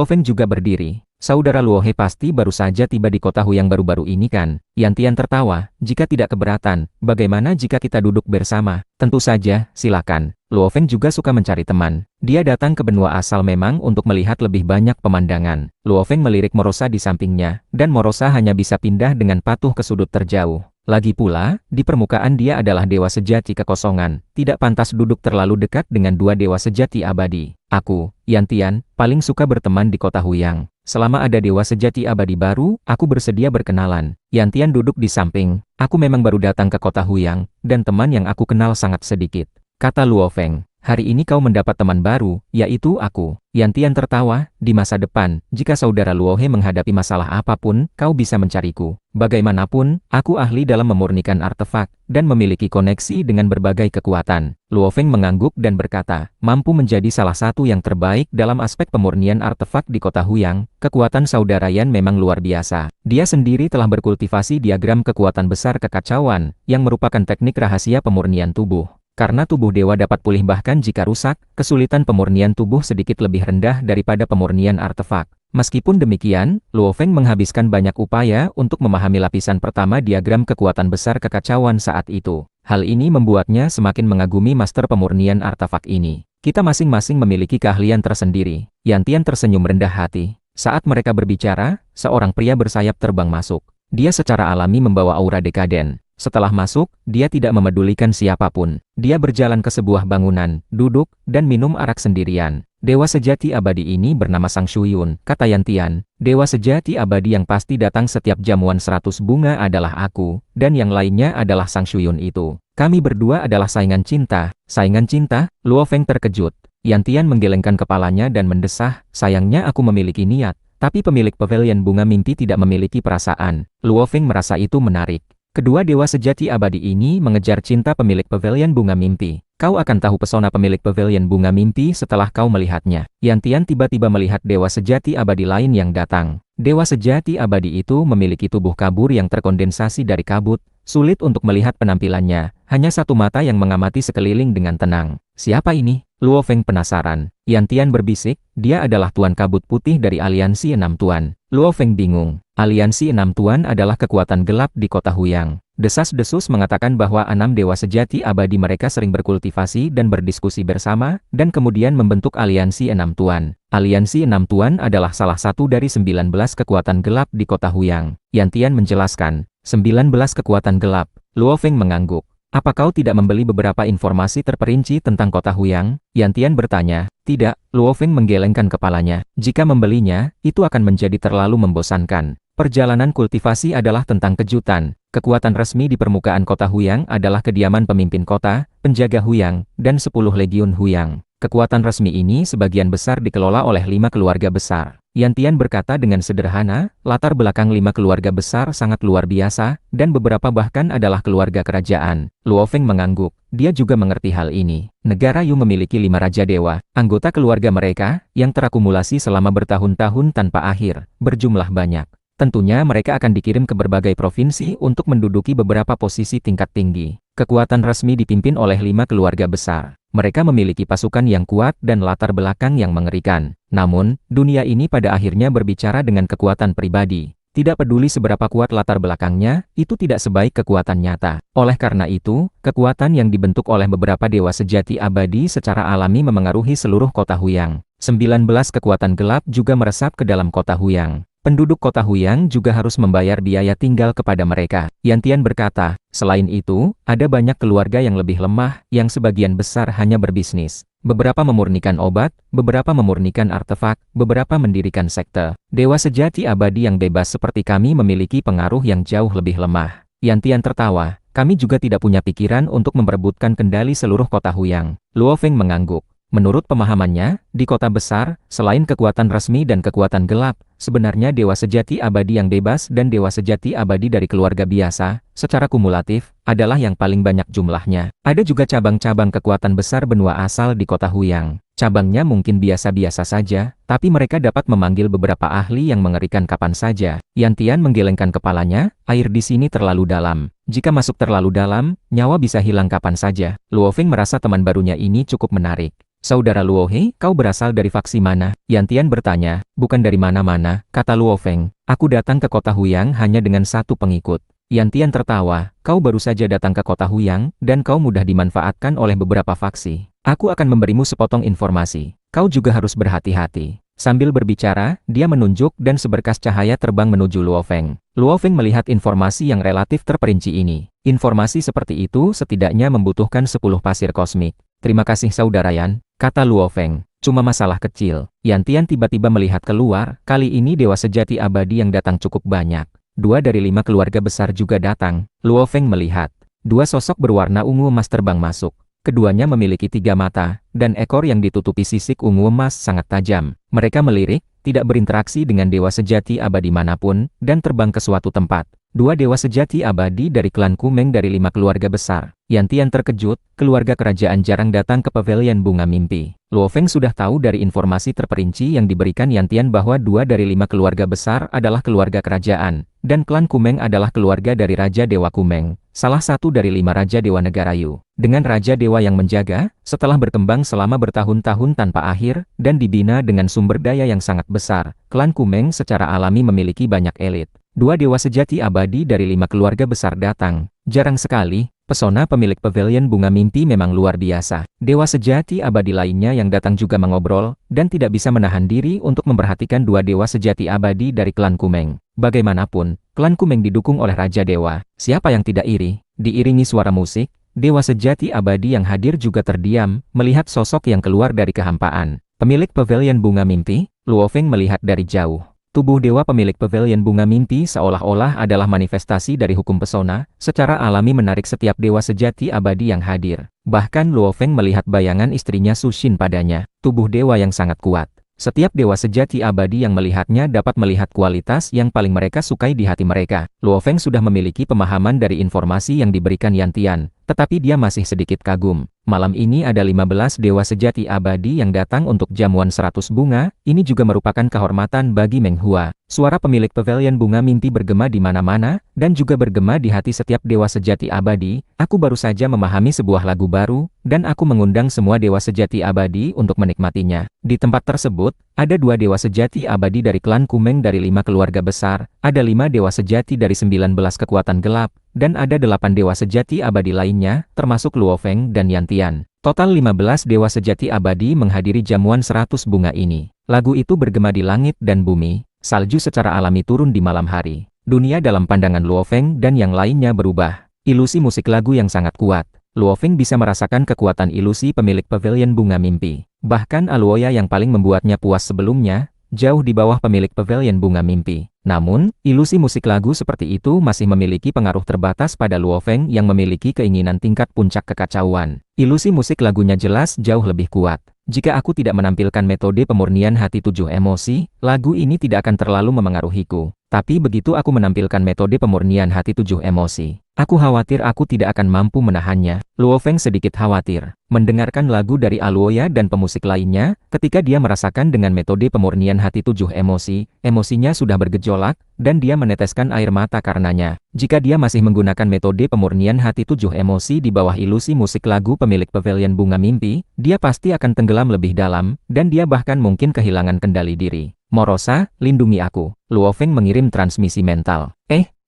A: Feng juga berdiri. Saudara Luohe pasti baru saja tiba di kota Huyang baru-baru ini kan? Yantian tertawa, jika tidak keberatan, bagaimana jika kita duduk bersama? Tentu saja, silakan. Luofeng juga suka mencari teman. Dia datang ke benua asal memang untuk melihat lebih banyak pemandangan. Luofeng melirik Morosa di sampingnya, dan Morosa hanya bisa pindah dengan patuh ke sudut terjauh. Lagi pula, di permukaan dia adalah dewa sejati kekosongan, tidak pantas duduk terlalu dekat dengan dua dewa sejati abadi. Aku, Yantian, paling suka berteman di kota Huyang. Selama ada dewa sejati abadi baru, aku bersedia berkenalan. Yantian duduk di samping. Aku memang baru datang ke kota Huyang, dan teman yang aku kenal sangat sedikit. Kata Luofeng, hari ini kau mendapat teman baru, yaitu aku. Yantian tertawa, di masa depan, jika saudara Luohe menghadapi masalah apapun, kau bisa mencariku. Bagaimanapun, aku ahli dalam memurnikan artefak, dan memiliki koneksi dengan berbagai kekuatan. Luofeng mengangguk dan berkata, mampu menjadi salah satu yang terbaik dalam aspek pemurnian artefak di kota Huyang, kekuatan saudara Yan memang luar biasa. Dia sendiri telah berkultivasi diagram kekuatan besar kekacauan, yang merupakan teknik rahasia pemurnian tubuh. Karena tubuh dewa dapat pulih bahkan jika rusak, kesulitan pemurnian tubuh sedikit lebih rendah daripada pemurnian artefak. Meskipun demikian, Luofeng menghabiskan banyak upaya untuk memahami lapisan pertama diagram kekuatan besar kekacauan saat itu. Hal ini membuatnya semakin mengagumi master pemurnian artefak ini. Kita masing-masing memiliki keahlian tersendiri. Yantian tersenyum rendah hati. Saat mereka berbicara, seorang pria bersayap terbang masuk. Dia secara alami membawa aura dekaden. Setelah masuk, dia tidak memedulikan siapapun. Dia berjalan ke sebuah bangunan, duduk, dan minum arak sendirian. Dewa sejati abadi ini bernama Sang Shuyun, kata Yantian. Dewa sejati abadi yang pasti datang setiap jamuan 100 bunga adalah aku, dan yang lainnya adalah Sang Shuyun itu. Kami berdua adalah saingan cinta. Saingan cinta? Luofeng terkejut. Yantian menggelengkan kepalanya dan mendesah, sayangnya aku memiliki niat. Tapi pemilik pavilion bunga mimpi tidak memiliki perasaan. Luofeng merasa itu menarik. Kedua dewa sejati abadi ini mengejar cinta pemilik pavilion bunga mimpi. Kau akan tahu pesona pemilik pavilion bunga mimpi setelah kau melihatnya. Yantian tiba-tiba melihat dewa sejati abadi lain yang datang. Dewa sejati abadi itu memiliki tubuh kabur yang terkondensasi dari kabut. Sulit untuk melihat penampilannya. Hanya satu mata yang mengamati sekeliling dengan tenang. Siapa ini? Luofeng penasaran. Yantian berbisik, dia adalah Tuan Kabut Putih dari Aliansi Enam Tuan. Luofeng bingung. Aliansi Enam Tuan adalah kekuatan gelap di kota Huyang. Desas-desus mengatakan bahwa 6 dewa sejati abadi mereka sering berkultivasi dan berdiskusi bersama, dan kemudian membentuk Aliansi Enam Tuan. Aliansi Enam Tuan adalah salah satu dari 19 kekuatan gelap di kota Huyang. Yantian menjelaskan, 19 kekuatan gelap. Luofeng mengangguk. Apa kau tidak membeli beberapa informasi terperinci tentang kota Huyang? Yantian bertanya. Tidak, Luofeng menggelengkan kepalanya. Jika membelinya, itu akan menjadi terlalu membosankan. Perjalanan kultivasi adalah tentang kejutan. Kekuatan resmi di permukaan kota Huyang adalah kediaman pemimpin kota, penjaga Huyang, dan 10 legiun Huyang. Kekuatan resmi ini sebagian besar dikelola oleh 5 keluarga besar. Yantian berkata dengan sederhana, latar belakang 5 keluarga besar sangat luar biasa, dan beberapa bahkan adalah keluarga kerajaan. Luofeng mengangguk, dia juga mengerti hal ini. Negara Yu memiliki 5 raja dewa, anggota keluarga mereka, yang terakumulasi selama bertahun-tahun tanpa akhir, berjumlah banyak. Tentunya mereka akan dikirim ke berbagai provinsi untuk menduduki beberapa posisi tingkat tinggi. Kekuatan resmi dipimpin oleh 5 keluarga besar. Mereka memiliki pasukan yang kuat dan latar belakang yang mengerikan. Namun, dunia ini pada akhirnya berbicara dengan kekuatan pribadi. Tidak peduli seberapa kuat latar belakangnya, itu tidak sebaik kekuatan nyata. Oleh karena itu, kekuatan yang dibentuk oleh beberapa dewa sejati abadi secara alami memengaruhi seluruh kota Huyang. 19 kekuatan gelap juga meresap ke dalam kota Huyang. Penduduk kota Huyang juga harus membayar biaya tinggal kepada mereka. Yantian berkata, selain itu, ada banyak keluarga yang lebih lemah, yang sebagian besar hanya berbisnis. Beberapa memurnikan obat, beberapa memurnikan artefak, beberapa mendirikan sekte. Dewa sejati abadi yang bebas seperti kami memiliki pengaruh yang jauh lebih lemah. Yantian tertawa, kami juga tidak punya pikiran untuk memperebutkan kendali seluruh kota Huyang. Luofeng mengangguk. Menurut pemahamannya, di kota besar, selain kekuatan resmi dan kekuatan gelap, sebenarnya dewa sejati abadi yang bebas dan dewa sejati abadi dari keluarga biasa, secara kumulatif, adalah yang paling banyak jumlahnya. Ada juga cabang-cabang kekuatan besar benua asal di kota Huyang. Cabangnya mungkin biasa-biasa saja, tapi mereka dapat memanggil beberapa ahli yang mengerikan kapan saja. Yantian menggelengkan kepalanya, air di sini terlalu dalam. Jika masuk terlalu dalam, nyawa bisa hilang kapan saja. Luofeng merasa teman barunya ini cukup menarik. Saudara Luohe, kau berasal dari faksi mana? Yantian bertanya, bukan dari mana-mana. mana?" kata Luo Feng. "Aku datang ke kota Huyang hanya dengan satu pengikut." Yan Tian tertawa, "Kau baru saja datang ke kota Huyang, dan kau mudah dimanfaatkan oleh beberapa faksi. Aku akan memberimu sepotong informasi. Kau juga harus berhati-hati." Sambil berbicara, dia menunjuk dan seberkas cahaya terbang menuju Luo Feng. Luo Feng melihat informasi yang relatif terperinci ini. Informasi seperti itu setidaknya membutuhkan 10 pasir kosmik. "Terima kasih saudara Yan," kata Luo Feng. "Cuma masalah kecil." Yan Tian tiba-tiba melihat keluar, kali ini dewa sejati abadi yang datang cukup banyak. 2 dari 5 keluarga besar juga datang. Luo Feng melihat 2 sosok berwarna ungu emas terbang masuk. Keduanya memiliki 3 mata, dan ekor yang ditutupi sisik ungu emas sangat tajam. Mereka melirik, tidak berinteraksi dengan dewa sejati abadi manapun, dan terbang ke suatu tempat. 2 dewa sejati abadi dari klan Kumeng dari 5 keluarga besar. Yan Tian terkejut, keluarga kerajaan jarang datang ke pavilion bunga mimpi. Luo Feng sudah tahu dari informasi terperinci yang diberikan Yan Tian bahwa 2 dari 5 keluarga besar adalah keluarga kerajaan, dan klan Kumeng adalah keluarga dari Raja Dewa Kumeng, salah satu dari 5 Raja Dewa Negara Yu. Dengan Raja Dewa yang menjaga, setelah berkembang selama bertahun-tahun tanpa akhir, dan dibina dengan sumber daya yang sangat besar, klan Kumeng secara alami memiliki banyak elit. 2 dewa sejati abadi dari 5 keluarga besar datang. Jarang sekali, pesona pemilik pavilion bunga mimpi memang luar biasa. Dewa sejati abadi lainnya yang datang juga mengobrol, dan tidak bisa menahan diri untuk memperhatikan 2 dewa sejati abadi dari klan Kumeng. Bagaimanapun, klan Kumeng didukung oleh Raja Dewa. Siapa yang tidak iri? Diiringi suara musik, dewa sejati abadi yang hadir juga terdiam, melihat sosok yang keluar dari kehampaan. Pemilik pavilion bunga mimpi, Luo Feng melihat dari jauh. Tubuh dewa pemilik pavilion bunga mimpi seolah-olah adalah manifestasi dari hukum pesona, secara alami menarik setiap dewa sejati abadi yang hadir. Bahkan Luo Feng melihat bayangan istrinya Su Xin padanya, tubuh dewa yang sangat kuat. Setiap dewa sejati abadi yang melihatnya dapat melihat kualitas yang paling mereka sukai di hati mereka. Luo Feng sudah memiliki pemahaman dari informasi yang diberikan Yan Tian, tetapi dia masih sedikit kagum. Malam ini ada 15 dewa sejati abadi yang datang untuk jamuan 100 bunga, ini juga merupakan kehormatan bagi Meng Hua. Suara pemilik pavilion bunga mimpi bergema di mana-mana, dan juga bergema di hati setiap dewa sejati abadi. "Aku baru saja memahami sebuah lagu baru, dan aku mengundang semua dewa sejati abadi untuk menikmatinya." Di tempat tersebut, ada 2 dewa sejati abadi dari klan Kumeng dari 5 keluarga besar, ada 5 dewa sejati dari 19 kekuatan gelap, dan ada 8 dewa sejati abadi lainnya, termasuk Luo Feng dan Yan Tian. Total 15 dewa sejati abadi menghadiri jamuan 100 bunga ini. Lagu itu bergema di langit dan bumi, salju secara alami turun di malam hari. Dunia dalam pandangan Luo Feng dan yang lainnya berubah. Ilusi musik lagu yang sangat kuat. Luo Feng bisa merasakan kekuatan ilusi pemilik pavilion bunga mimpi. Bahkan Aluoya yang paling membuatnya puas sebelumnya, jauh di bawah pemilik pavilion bunga mimpi. Namun, ilusi musik lagu seperti itu masih memiliki pengaruh terbatas pada Luo Feng yang memiliki keinginan tingkat puncak kekacauan. Ilusi musik lagunya jelas jauh lebih kuat. Jika aku tidak menampilkan metode pemurnian hati 7 emosi, lagu ini tidak akan terlalu memengaruhiku. Tapi begitu aku menampilkan metode pemurnian hati 7 emosi, aku khawatir aku tidak akan mampu menahannya. Luo Feng sedikit khawatir mendengarkan lagu dari Aluoya dan pemusik lainnya. Ketika dia merasakan dengan metode pemurnian hati 7 emosi, emosinya sudah bergejolak, dan dia meneteskan air mata karenanya. Jika dia masih menggunakan metode pemurnian hati 7 emosi di bawah ilusi musik lagu pemilik pavilion bunga mimpi, dia pasti akan tenggelam lebih dalam, dan dia bahkan mungkin kehilangan kendali diri. "Morosa, lindungi aku." Luo Feng mengirim transmisi mental.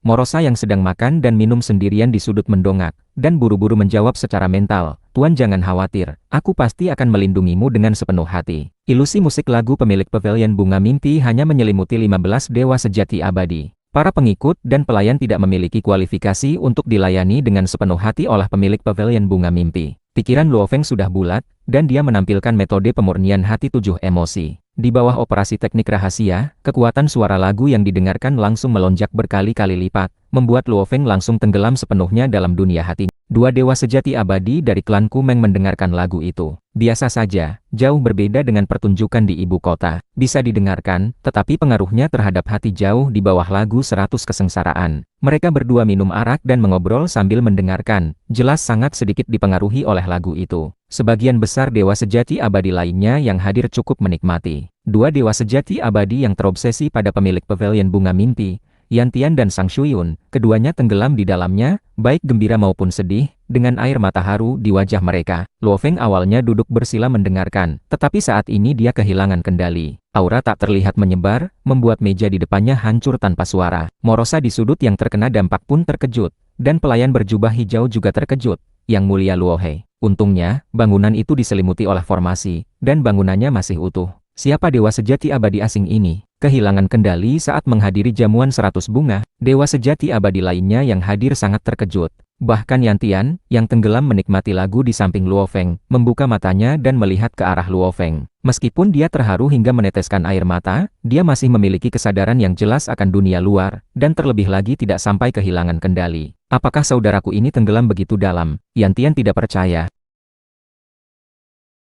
A: Morosa yang sedang makan dan minum sendirian di sudut mendongak, dan buru-buru menjawab secara mental, "Tuan jangan khawatir, aku pasti akan melindungimu dengan sepenuh hati." Ilusi musik lagu pemilik pavilion bunga mimpi hanya menyelimuti 15 dewa sejati abadi. Para pengikut dan pelayan tidak memiliki kualifikasi untuk dilayani dengan sepenuh hati oleh pemilik pavilion bunga mimpi. Pikiran Luo Feng sudah bulat, dan dia menampilkan metode pemurnian hati 7 emosi. Di bawah operasi teknik rahasia, kekuatan suara lagu yang didengarkan langsung melonjak berkali-kali lipat, membuat Luo Feng langsung tenggelam sepenuhnya dalam dunia hati. 2 dewa sejati abadi dari klan Kumeng mendengarkan lagu itu. Biasa saja, jauh berbeda dengan pertunjukan di ibu kota. Bisa didengarkan, tetapi pengaruhnya terhadap hati jauh di bawah lagu 100 kesengsaraan. Mereka berdua minum arak dan mengobrol sambil mendengarkan, jelas sangat sedikit dipengaruhi oleh lagu itu. Sebagian besar dewa sejati abadi lainnya yang hadir cukup menikmati. 2 dewa sejati abadi yang terobsesi pada pemilik pavilion bunga mimpi, Yan Tian dan Sang Shuyun, keduanya tenggelam di dalamnya, baik gembira maupun sedih, dengan air mata haru di wajah mereka. Luo Feng awalnya duduk bersila mendengarkan, tetapi saat ini dia kehilangan kendali. Aura tak terlihat menyebar, membuat meja di depannya hancur tanpa suara. Morosa di sudut yang terkena dampak pun terkejut, dan pelayan berjubah hijau juga terkejut. Yang mulia Luo Hei. Untungnya, bangunan itu diselimuti oleh formasi, dan bangunannya masih utuh. Siapa dewa sejati abadi asing ini? Kehilangan kendali saat menghadiri jamuan 100 bunga, dewa sejati abadi lainnya yang hadir sangat terkejut. Bahkan Yantian, yang tenggelam menikmati lagu di samping Luo Feng, membuka matanya dan melihat ke arah Luo Feng. Meskipun dia terharu hingga meneteskan air mata, dia masih memiliki kesadaran yang jelas akan dunia luar, dan terlebih lagi tidak sampai kehilangan kendali. Apakah saudaraku ini tenggelam begitu dalam? Yantian tidak percaya.